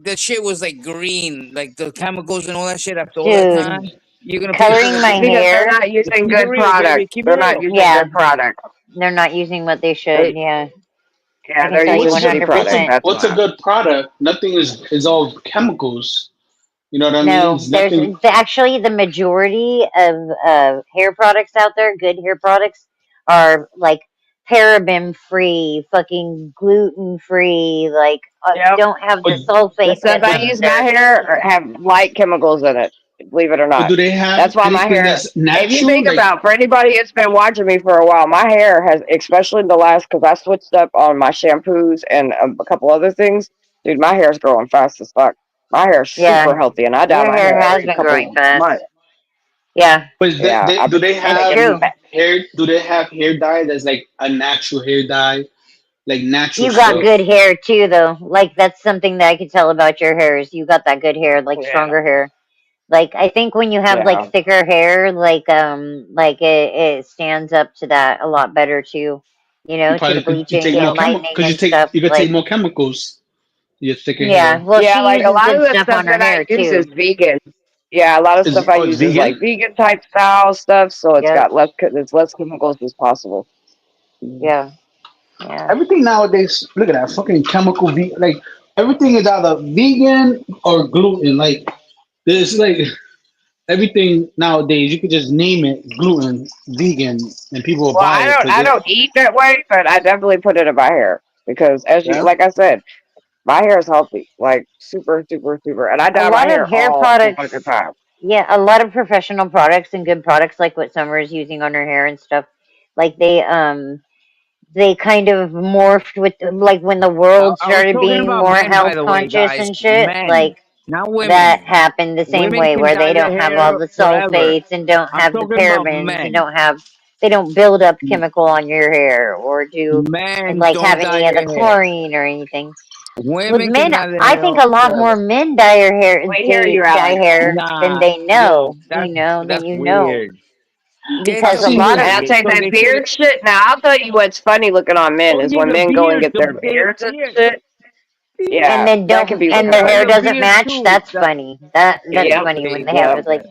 the shit was like green, like the chemicals and all that shit after all that Dude, time. You're gonna pay for it coloring at my the end. Because they're hair. not using Keep it good real, product. baby. Keep it They're not real. using Yeah, good product. they're not using what they should. They, Yeah, I yeah, can they're tell you using What's good? shitty product. 100%. That's What's a why. good product? Nothing is all chemicals. You know what I mean? No, It's there's nothing. actually the majority of hair products out there, good hair products, are like paraben free, fucking gluten free, like Yep. don't have But the The sulfates stuff that's I but in use my there. hair have light chemicals in it. Believe it or but not. do they have That's why my anything hair. that's If you natural? think Like, about, for anybody that's been watching me for a while, my hair has, especially in the last, because I switched up on my shampoos and a couple other things. Dude, my hair's growing fast as fuck. My hair's Yeah, super healthy, and I dye your my hair hair has every been growing couple fast. months. Yeah, but Yeah, I've do been they it's have getting true. fat. hair? Do they have hair dye that's like a natural hair dye, like natural You got stuff? good hair too, though. Like that's something that I could tell about your hair is you got that good hair, like Yeah, stronger hair. Like I think when you have like yeah. thicker hair, like it stands up to that a lot better too. You You know, to the probably could you bleaching take more and chemical lightening because and stuff. you could take Like more chemicals. Your thicker yeah, hair well Yeah, she like a uses lot good of the stuff stuff on her that I hair use is too. vegan. Yeah, a lot of stuff I it's use is vegan. like vegan type style stuff, so it's Yep. got it's less chemicals as possible. Yeah. Yeah. Everything nowadays, look at that fucking chemical. Like everything is either vegan or gluten. Like there's like everything nowadays. You could just name it gluten, vegan, and people will Well, buy it because I it. don't eat that way, but I definitely put it in my hair because, as you Yeah. like I said, my hair is healthy, like super, super, super, and I A dye my lot of hair hair all the fucking products, time. yeah, a lot of professional products and good products like what Summer is using on her hair and stuff. Like they kind of morphed with like when the world I was started talking being about more men, by health the way, conscious guys. and shit. Men, Like not that women. happened the same Women way can where dye they their don't have all hair the forever. sulfates and don't I'm have the talking about parabens and men. they don't build up chemical on your hair or do and Men like have don't dye any of the their hair. chlorine or anything. With Women can men, dye their I hair think a lot more forever. men dye their hair We hear they you, dye Alex, hair than Nah, they yo, know, than that's you know. weird. Get Because I've a seen some lot here. and of I'll tell you so that they could. beard shit. Now, I'll tell you what's funny looking on men Oh is yeah, when men go and get their beards and shit. and Yeah, then that can don't be and looking their I hair funny. love doesn't beard match. too. That's funny. That's Yep, funny when Exactly. they have yep. it's like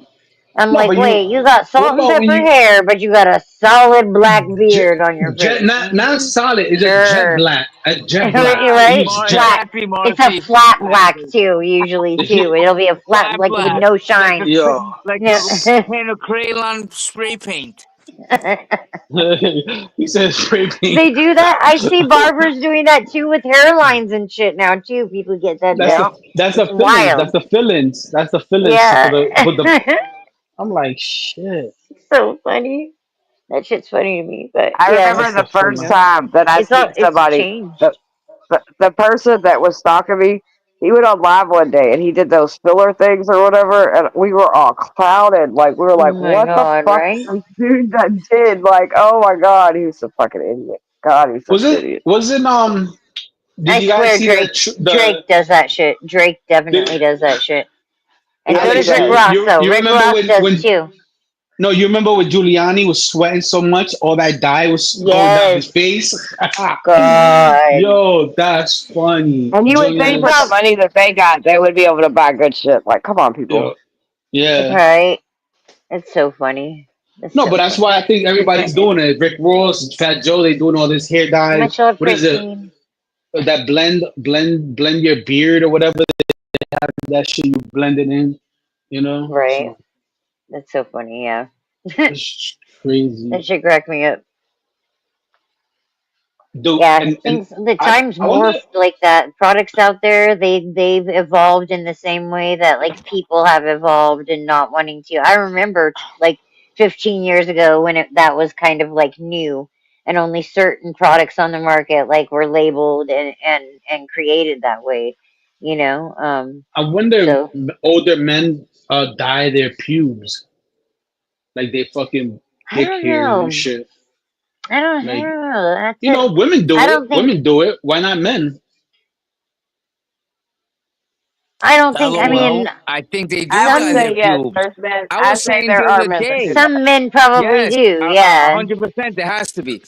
I'm No, like, but wait, you. you got What salt and about when pepper you hair, but you got a solid black beard on your jet? face. Not solid. It's just jet Sure. black. Jet black. You Right? use jet. Flat. Exactly, It's a Marcy. flat black Exactly. too, usually too. It'll be a flat Flat like with black, no like shine. Yo. like a Yeah. can of crayon spray paint. He said spray paint. They do that. I see barbers doing that too with hairlines and shit now too. People get that done. Yep. That's It's the fillings. That's wild. the fillings. That's the fillings for Yeah. the. I'm like shit. So funny. That shit's funny to me. But I yeah, remember That's the the first fillings. time that I seen it's somebody, changed. the, the person that was stalking me, he went on live one day and he did those filler things or whatever, and we were all clouded. Like, we were Oh like, my what the god, fuck right? is this dude that did? Like, oh my god, he was a fucking idiot. God, he's such Was an it? idiot. Was it? Did I you guys swear see that? Drake does that shit. Drake definitely The does that shit. And Yeah, so he does Alex, Rick does. Ross though. you Rick remember Ross does when too. no, you remember when Giuliani was sweating so much, all that dye was going down his Yes. face. God. Yo, that's funny. And you would He think Giuliani, with the probably money that they got, they would be able to buy good shit. Like, come on, people. yo, yeah. right. It's so funny. It's No, but so that's why funny. I think everybody's doing it. Rick Ross, Fat Joe, they doing all this hair dye. Much love, What is it? Christine. That blend your beard or whatever. That shit you blend it in. You know, Right. so That's so funny. Yeah. it's crazy. That shit cracked me up. Dude, Yeah, and the I times I wonder. morphed like that. Products out there, they've evolved in the same way that like people have evolved and not wanting to. I remember like 15 years ago when that was kind of like new and only certain products on the market like were labeled and created that way. you know. I wonder So if older men dye their pubes, like they fucking I dick don't hairs and know. shit. I don't Like, know. That's you know, it. women do I it. don't think. Women do it. Why not men? I don't think. I LOL. mean, I think they I do would dye some their say yes. pubes. There's men. I I'd was say saying there the are other men that do day. that. some men probably Yes, do. a Yeah, 100%. There has to be.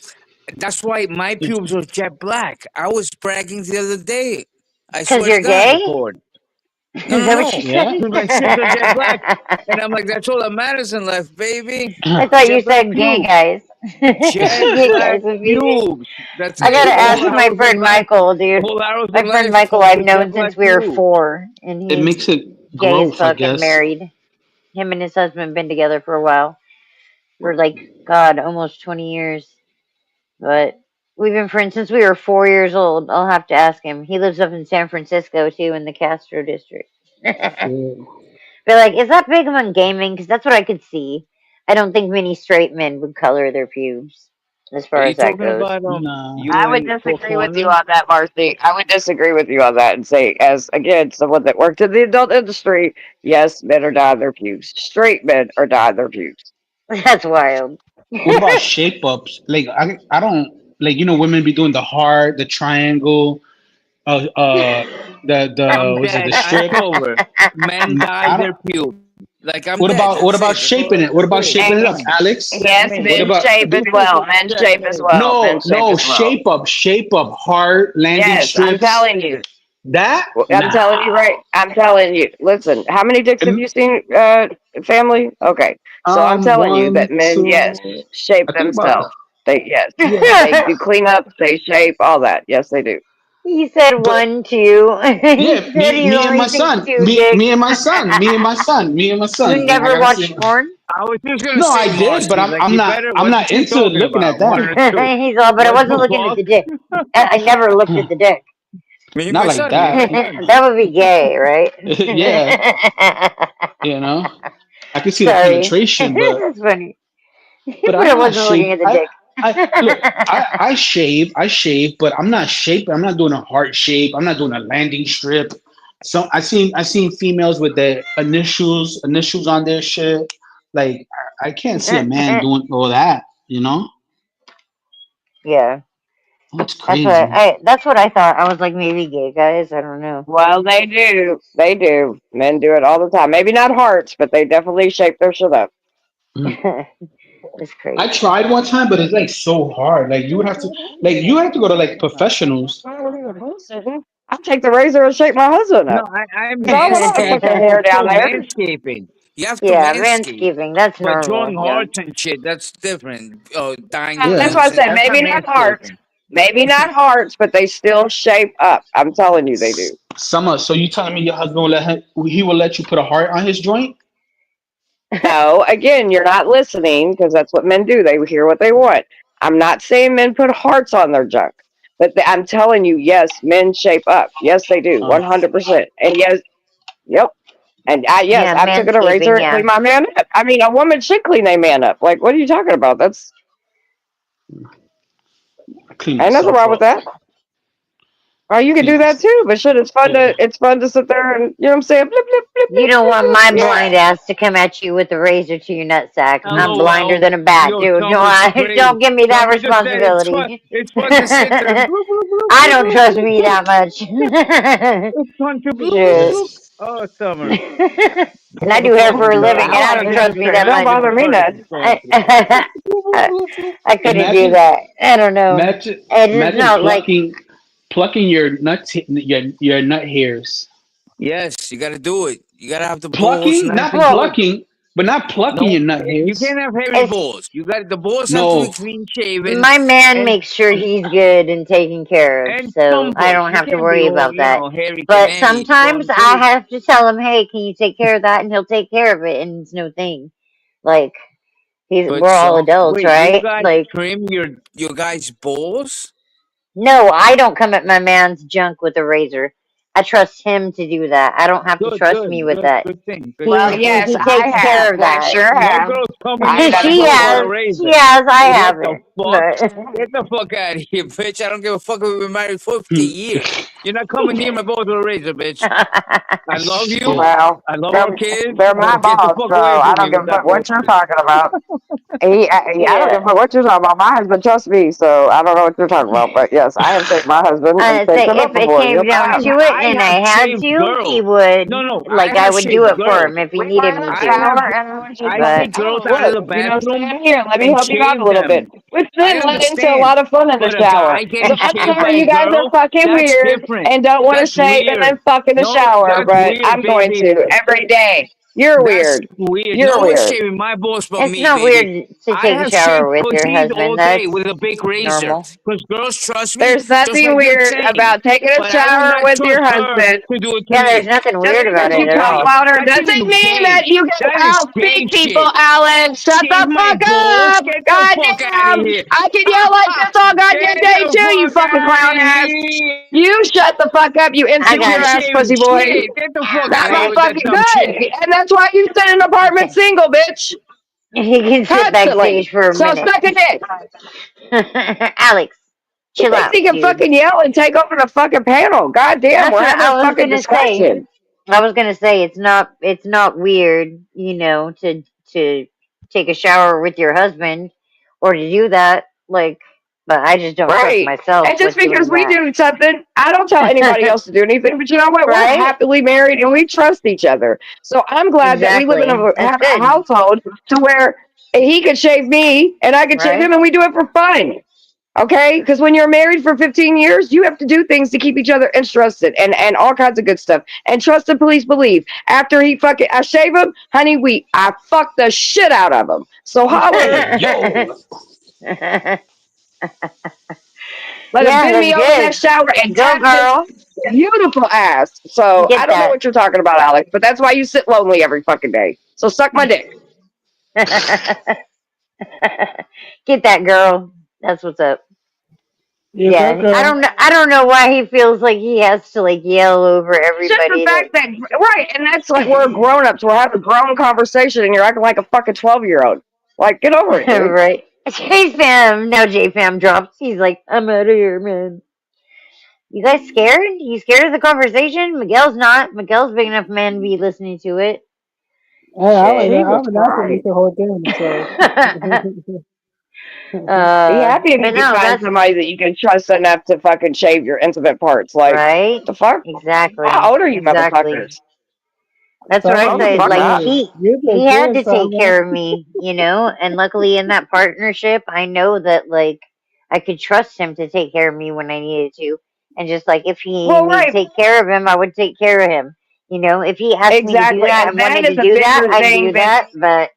That's why my pubes were jet black. I was bragging the other day. I because swear to you're God, gay. record. No, Is no, that what you no. said? Yeah. My shits are jet black, and I'm like, that's all that matters in life, baby. I thought you Jet black said gay pubes. guys. Jet Gay black guys would be me. pubes. That's I gotta it. ask All my arrows in friend life. Michael, dude. All arrows My in friend life Michael point I've to jet known black since we were pubes. 4, and It he's makes it gay as growth, I fuck and guess. married. Him and his husband been together for a while, for like God, almost 20 years. But we've been friends since we were 4 years old. I'll have to ask him. He lives up in San Francisco too, in the Castro district. Yeah. But like, is that big on gaming? Because that's what I could see. I don't think many straight men would color their pubes, as Are far you as that talking goes. about Nah. you I would and disagree with you 420? on that, Marcy. I would disagree with you on that and say, as again, someone that worked in the adult industry, yes, men are dyeing their pubes. Straight men are dyeing their pubes. That's wild. What about shape ups? Like I don't like, you know, women be doing the heart, the triangle, the I'm was it dead. the It's strip? over. Men dye I don't. their pubes. Like I'm dead. What That's about it. That's all shaping I it? can What about say. shaping And it up, Done. Alex? yes, What Checkmate. men about shape as well. Men shape as Checkmate. well. Men shape no as well. shape up, heart, landing Yes, I'm strips. telling you. That I'm nah. telling you right. I'm telling you. Listen, how many dicks have Um, you seen, family? Okay. So I'm telling you that one, men, yes, two. shape I think about themselves. They, yes, yeah, they do cleanups, they shape, all that. Yes, they do. He said but 1, 2. He yeah, said he me and only my seen son, 2 dicks. me and my son, me and my son, me and my You son. You know, I never gotta see. watched porn? I was just gonna No, say I did, but Marcy. Like you better. I'm What not you into talking looking about? at One that. or two. He's all, but I What wasn't the looking at the fuck? dick. I never looked at the dick. Me and Not my like son. Me and that. my son. That would be gay, right? Yeah, you know, I can see the Sorry. penetration, That's funny. but But I wasn't looking at the dick. I look, I shave, but I'm not shaping. I'm not doing a heart shape. I'm not doing a landing strip. So I seen females with the initials on their shit. Like I can't see a man doing all that. You know, Yeah, that's crazy. that's what I thought. I was like, maybe gay guys. I don't know. Well, they do. They do. Men do it all the time. Maybe not hearts, but they definitely shape their shit up. Mm. It's I crazy. tried one time, but it's like so hard. You would have to go to like professionals. I take the razor and shake my husband No, up. I'm It's all right. Put their manscaping. hair It's down called there. manscaping. You have to Yeah, manscape. manscaping. That's But drawing normal. Yeah. hearts and shit, that's different. Oh, dyeing the That's Yeah. why I pubes, and said that's not maybe not hearts. manscaping. Maybe not hearts, but they still shape up. I'm telling you, they do. Summer. So you telling me your husband will he will let you put a heart on his joint? No, again, you're not listening because that's what men do. They hear what they want. I'm not saying men put hearts on their junk, but I'm telling you, yes, men shape up. Yes, they do, Uh, 100%. And yes, yep. And yes, Yeah, I've taken a razor manscaping. and Yeah. cleaned my man up. I mean, a woman should clean a man up. Like, what are you talking about? That's I clean ain't nothing myself wrong with up. that. Oh, you can Clean do that myself. too, but shit, Yeah. it's fun to sit there and you know what I'm saying? Blip, blip, blip, You blip, don't blip, want blip. my Yeah. blind ass to come at you with a razor to your nutsack. I'm blinder LOL. than a bat, Yo, dude. No, Summer's crazy. don't give me that Summer just said responsibility. it's fun to sit there and bloop, bloop, bloop, I bloop, don't bloop, trust bloop, me bloop. that much. It's fun to bloop, bloop, Shit. bloop. Oh, Summer. And I do hair for a Yo, living, and I I gotta don't leave trust this me guy. that It don't That's much. just bother a me person none. talking. Bloop, bloop, I, bloop, bloop. I couldn't do Imagine, that. I don't know. It just imagine felt like plucking your nut hairs. Yes, you gotta do it. You gotta have the balls Plucking, nice not and well, good. plucking, but not plucking No, your nut you hairs. can't have hairy it's balls. You got the balls have to be No, clean shaven my man and makes sure he's good and taken care of, and so I tumbled. don't You have to can't be worry all about that. hairy But panani sometimes going I through. have to tell him, "Hey, can you take care of that?" And he'll take care of it, and it's no thing. Like But we're all some adults, wait, you right? guys Like trim your guys' balls? no, I don't come at my man's junk with a razor. I trust him to do that. I don't have to Good, trust me good, with good, that. good thing, good Well, thing. yes, He I takes care have. of I that. sure No have. girls coming I've in my done She balls with both. a has, razor. she has, I What the haven't. fuck? But Get the fuck out of here, bitch. I don't give a fuck if we've been married 50 years. You're not coming near my balls with a razor, bitch. I love you. Shit. Well, I love they're, our kids. they're my But get the boss, fuck so away I from don't me give with a that fuck what you're bullshit. talking about. I don't Yeah. give a fuck what you're talking about. My husband trusts me, so I don't know what you're talking about. But yes, I have saved my husband and Say saved him if up it before. came Yes, I down have. to it I and have I had saved to, he girls. would. No, Like I I have would do saved it for girls. him if he We needed went in me the I to. have shower and she's I like, But take girls "Oh, out of look, the bathroom stand here. Let me and help you out a shave little bit," them. which I then led into a understand. lot of fun in the But a shower. guy So getting I don't know shaved why by a you guys are girl, fucking that's weird different. and don't want to That's shave and then weird. fuck in the No, shower, that's but weird, I'm going baby. to every day. You're That's weird. weird. You're No one's weird. shaving my balls but it's me, not baby. weird to I take a have shower shaved with your pussies all husband. day That's with a big razor. normal. Because girls trust me, There's just nothing like you're weird saying. about taking a But I will shower not with your trust her husband. to do it to Yeah, there's me. nothing Just weird because about you it at talk Gay. all. louder That's doesn't even mean gay. that you can That is gay outspeak people, shit. Alan. Shut Shave the my fuck balls. up. Get the fuck out Goddamn. of here. I can yell like this all goddamn Get day the too, you fuck fucking out clown of ass. here. You shut the fuck up, you I got insecure it. ass Shave pussy boy. shit. Get the fuck That's out of here not with that fucking dumb good. shit. And that's why you sit in an apartment single, bitch. He can sit Constantly. backstage for a So minute. suck a dick. Alex, He chill thinks out, he can dude. fucking yell and take over the fucking panel. Goddamn, That's we're what having I a was fucking gonna say. discussion. I was gonna say it's not weird, to take a shower with your husband or to do that. Like, but I just don't trust Right. myself And just with doing because we that. do something, I don't tell anybody else to do anything. But you know what? We're Right? happily married and we trust each other. So I'm glad that we live in Exactly. That's have a good. household to where he could shave me and I could shave Right? him and we do it for fun. Okay? Because when you're married for 15 years, you have to do things to keep each other interested and all kinds of good stuff. And trust and please believe. After I shave him, honey, I fuck the shit out of him. So holler. Hey, yo. Let him Yeah, bend me that's over in that good. shower and Go, tap girl. his beautiful ass. So I Get don't know what you're talking about, Alex, but that's why you sit lonely every fucking day. So suck my dick. that. Get that, girl. That's what's up. Yes, Yeah, okay. I don't know why he feels like he has to like yell over It's just the everybody. fact that right, and that's like we're grown ups. We're having a grown conversation, and you're acting like a fucking 12-year-old. Like, get over it, dude. Right? J-Fam. Now J-Fam drops. He's like, I'm out of here, man. You guys scared? You scared of the conversation? Miguel's not. Miguel's big enough man to be listening to it. Hey, Shit. Jesus I've been asking Christ. the whole thing, so. Be happy if But you can no, find that's somebody that you can trust enough to fucking shave your intimate parts. Like, right. the fuck? Exactly. How old are you, Exactly. motherfuckers? That's what I Grow the said. fuck Like up. he You did had good, to take Summer. care of me, and luckily in that partnership, I know that like I could trust him to take care of me when I needed to, and just like if he Well, needed to right. take care of him, I would take care of him. If he asked me to do Exactly. that And and that wanted is to a do that, bigger I'd thing do than that. But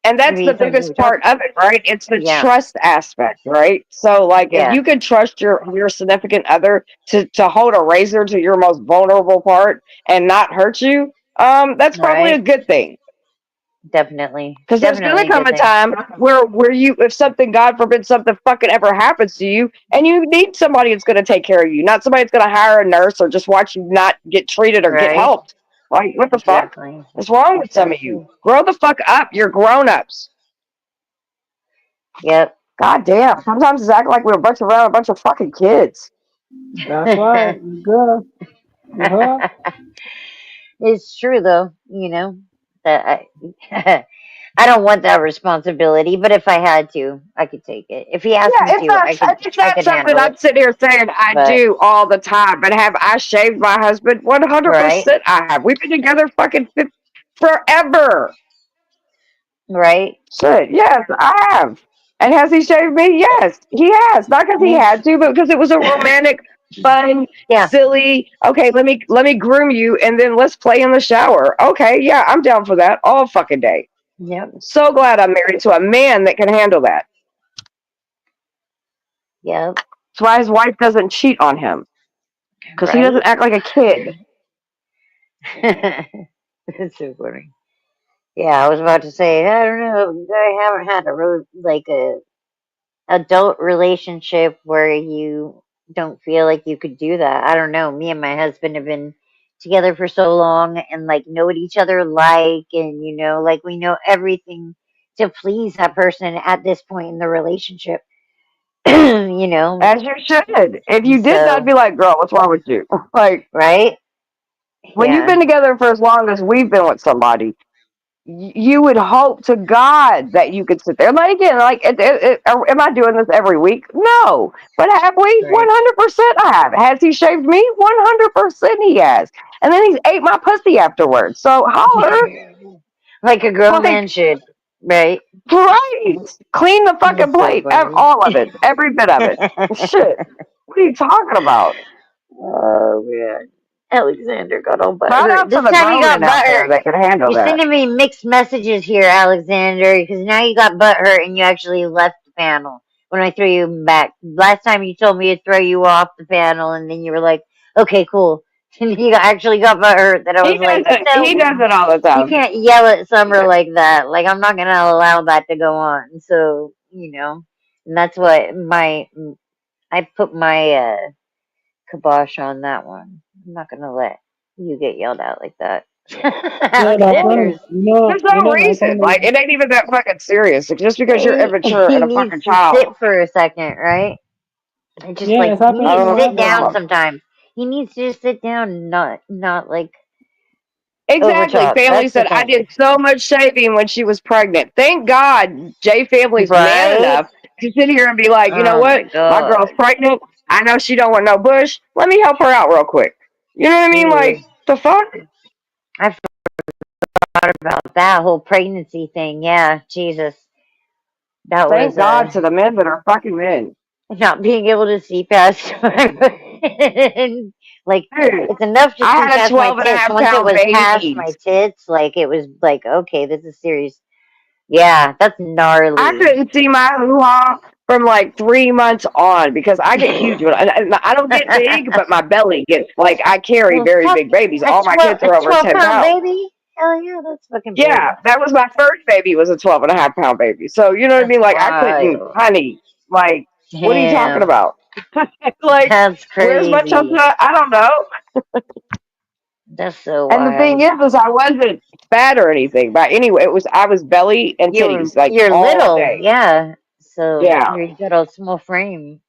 and that's maybe the something we biggest talk. part of it, right? It's the Yeah, trust aspect, right? So like if yeah, you can trust your significant other to hold a razor to your most vulnerable part and not hurt you, that's probably a right. good thing. Definitely, Because there's gonna definitely a come good a thing. time where you, if something, God forbid, something fucking ever happens to you, and you need somebody that's gonna take care of you, not somebody that's gonna hire a nurse or just watch you not get treated or get Right? helped. Like, what the fuck? Exactly. What's wrong with some of you? Exactly. Grow the fuck up. You're grown ups. Yep. God damn. Sometimes it's acting like we're around a bunch of fucking kids. That's right. You good. Uh-huh. It's true though, that I don't want that responsibility, but if I had to, I could take it. If he asked Yeah, me to, it's not I could something handle I'm it. sitting here saying I But do all the time. But have I shaved my husband? 100% right, I have. We've been together fucking forever. right. Shit, yes, I have. And has he shaved me? Yes, he has. Not because he had to, but because it was a romantic, fun, Yeah. silly. Okay, let me groom you, and then let's play in the shower. Okay, yeah, I'm down for that all fucking day. Yep. So glad I'm married to a man that can handle that. Yep. That's why his wife doesn't cheat on him, because he Right. doesn't act like a kid. That's so funny. Yeah, I was about to say, I don't know. I haven't had a adult relationship where you don't feel like you could do that. I don't know. Me and my husband have been together for so long and like know what each other like, and like we know everything to please that person at this point in the relationship. you know. As you should. If you didn't, So I'd be like, girl, what's wrong with you? Like, right? when you've Yeah. been together for as long as we've been with somebody, you would hope to God that you could sit there. Like, again, like, am I doing this every week? No. But have we? Right. 100% I have. Has he shaved me? 100% he has. And then he's ate my pussy afterwards. So holler. Like a grown Like, man should, right? right. Clean the fucking That's so plate. funny. All of it. Every bit of it. Shit. What are you talking about? Oh man, Alexander got all Shout butthurt. out to This the time you grown got men out there butthurt. that can handle You're that. sending me mixed messages here, Alexander, because now you got butthurt and you actually left the panel when I threw you back. Last time you told me to throw you off the panel, and then you were like, "Okay, cool." And you actually got butthurt. That I was like, He "No, does it all the you time. can't yell at Summer like that. Like I'm not gonna allow that to go on." So you know, and that's what I put my kibosh on that one. I'm not gonna let you get yelled at like that. Yeah, that's funny. Alexander's There's no That's reason. Like, funny. it ain't even that fucking serious. It's just because you're he, immature he and a needs fucking to sit child. for a second, right? And just Yeah, like it's he happening needs I to to don't my sit know. down husband. sometimes. He needs to just sit down, and not like Exactly. overtalk. Family That's the said, I thing, did so much shaving when she was pregnant. Thank God Jay Family's man right? enough to sit here and be like, you know Oh my what? My girl's god, pregnant. I know she don't want no bush. Let me help her out real quick. You know what I mean? jeez, Like, the fuck? I forgot about that whole pregnancy thing. Yeah, Jesus, that was Thank God to the men that are fucking men. not being able to see past like Dude, it's enough to I see had a past my 12 and a tits. half Once it pound was past baby. my tits, like it was like, okay, this is serious. Yeah, that's I gnarly. couldn't see my hoo-ha from like 3 months on because I get huge. And I don't get big, but my belly gets like I carry Well, very fuck, big babies. a All my 12 kids are over 10 pound pounds. baby. Hell yeah, that's fucking big. Yeah, that was my first baby was a 12 and a half pound baby. So, you know what I That's mean? Like, I couldn't, wild. honey, like, what are you talking Damn, about? Like, that's where's my chunks? crazy. I don't know. That's so And the thing wild. is I wasn't fat or anything. But anyway, I was belly and titties like You're all little, day. yeah. So Yeah. you got a small frame.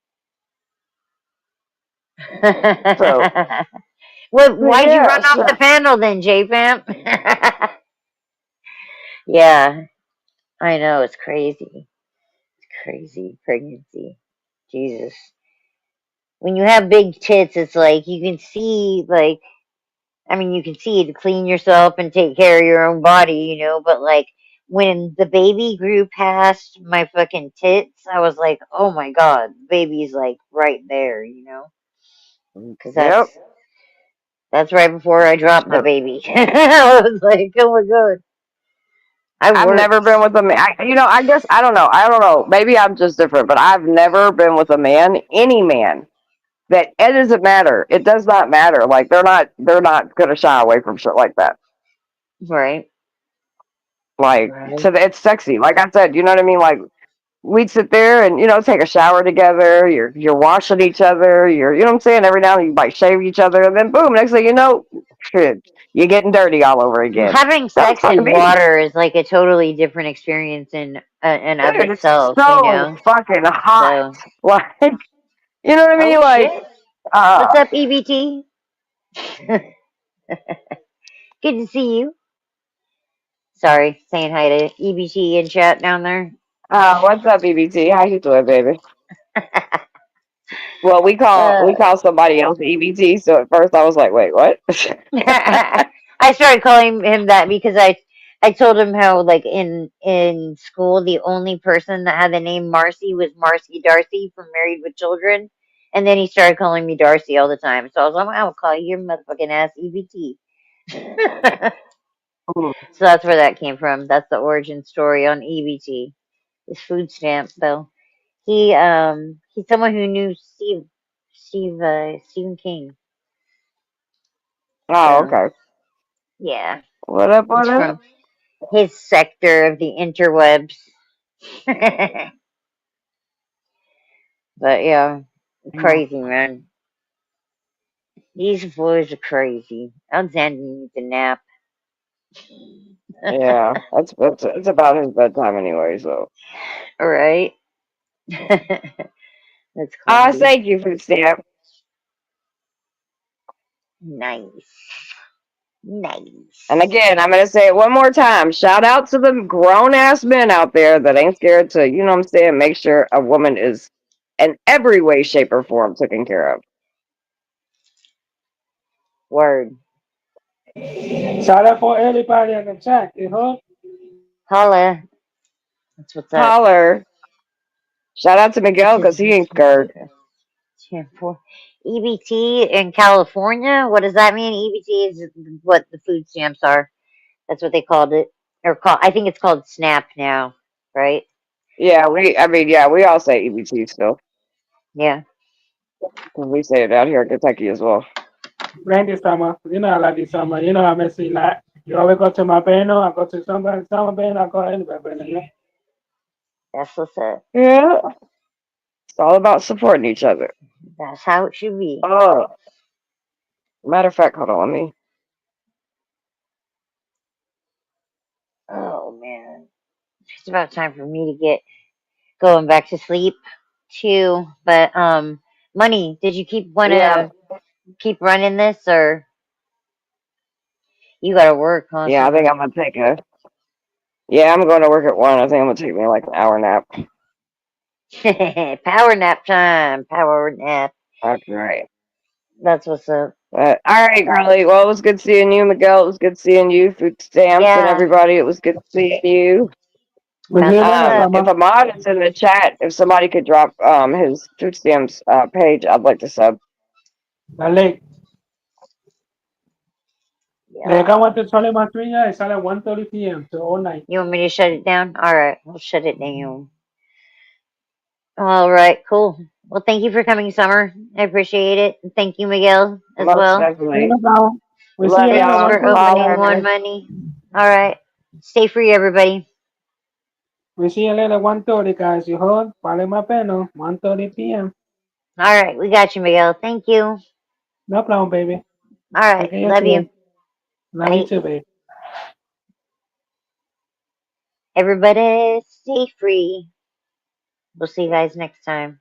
So, Why'd you yeah, run off the so, panel then, J-Fam? Yeah, I know, it's crazy. It's crazy. Pregnancy. Jesus. When you have big tits, it's like you can see, like, I mean, you can see to clean yourself and take care of your own body, but like, when the baby grew past my fucking tits, I was like, oh my god, the baby's like right there. Because yep. that's right before I dropped the So, baby. I was like, oh my god. I I've never worked. been with a man. I guess I don't know. I don't know. Maybe I'm just different, but I've never been with a man, any man, that it doesn't matter. It does not matter. Like they're not gonna shy away from shit like that. Right. Like Right. so it's sexy. Like I said, you know what I mean? Like we'd sit there and take a shower together. You're washing each other. You know what I'm saying? Every now and then you like shave each other, and then boom, next thing you know, shit, you're getting dirty all over again. Having That was sex fucking in me. water is like a totally different experience in of Dude, it's itself, so fucking hot. So, Like, you know what I mean? oh Like, shit. What's up, EBT? Good to see you. Sorry, saying hi to EBT in chat down there. what's up, EBT? How you doing, baby? Well, we Uh, call somebody else EBT. So at first I was like, wait, what? I started calling him that because I told him how like in school the only person that had the name Marcy was Marcy Darcy from Married with Children, and then he started calling me Darcy all the time. So I was like, I'll call you your motherfucking ass EBT. So that's where that came from. That's the origin story on EBT. His food stamp though. He's someone who knew Stephen King. Oh, So okay. yeah, What up? he's What up? from his sector of the interwebs. But yeah, crazy man. These boys are crazy. Alexander needs a nap. Yeah, it's about his bedtime anyway. So All right. That's clumsy. Thank you, food stamp. Nice. Nice. And again, I'm gonna say it one more time. Shout out to the grown ass men out there that ain't scared to, you know what I'm saying, make sure a woman is in every way, shape, or form taken care of. Word. Shout out for everybody in the chat, you know? Holla. That's what's up. Holler. Shout out to Miguel because he ain't scared. EBT in California? What does that mean? EBT is what the food stamps are. That's what they called it. I think it's called SNAP now, right? Yeah, we all say EBT still. Yeah. We say it out here in Kentucky as well. Randy Summer. You know I like this summer. You know I'm messy like. You always go to my panel, I go to somebody summer band, I go to anybody band, you know? That's what's up. Yeah. It's all about supporting each other. That's how it should be. Oh. Matter of fact, hold on, let me. Oh man. It's about time for me to get going back to sleep too. But Money, did you wanna keep running this, or you gotta work, huh? Yeah, I think I'm gonna take a. Yeah, I'm going to work at 1. I think I'm gonna take me like an hour nap. Power nap time. Power nap. That's right. That's what's up. All right, girlie. Well, it was good seeing you, Miguel. It was good seeing you, food stamps, and Yeah. everybody. It was good seeing you. We That's hear what's that, up. If Summer. a mod is in the chat, if somebody could drop his food stamps page, I'd like to sub. Dale. Yeah. I went to Solomon 3, I started at 1:30 p.m. to all night. You want me to shut it down? All right, we'll shut it down. All right, cool. Well, thank you for coming, Summer. I appreciate it. And thank you, Miguel, as Most well. definitely. No problem. We see Love you later, Thanks y'all. for 1:30, opening guys. One Money. All right. Stay free, everybody. We see you later, 1:30, guys. You heard? Follow my panel, 1:30 p.m. All right, we got you, Miguel. Thank you. All No problem, baby. right, Take care of love you. yourself. Love you Bye. too, baby. Everybody, stay free. We'll see you guys next time.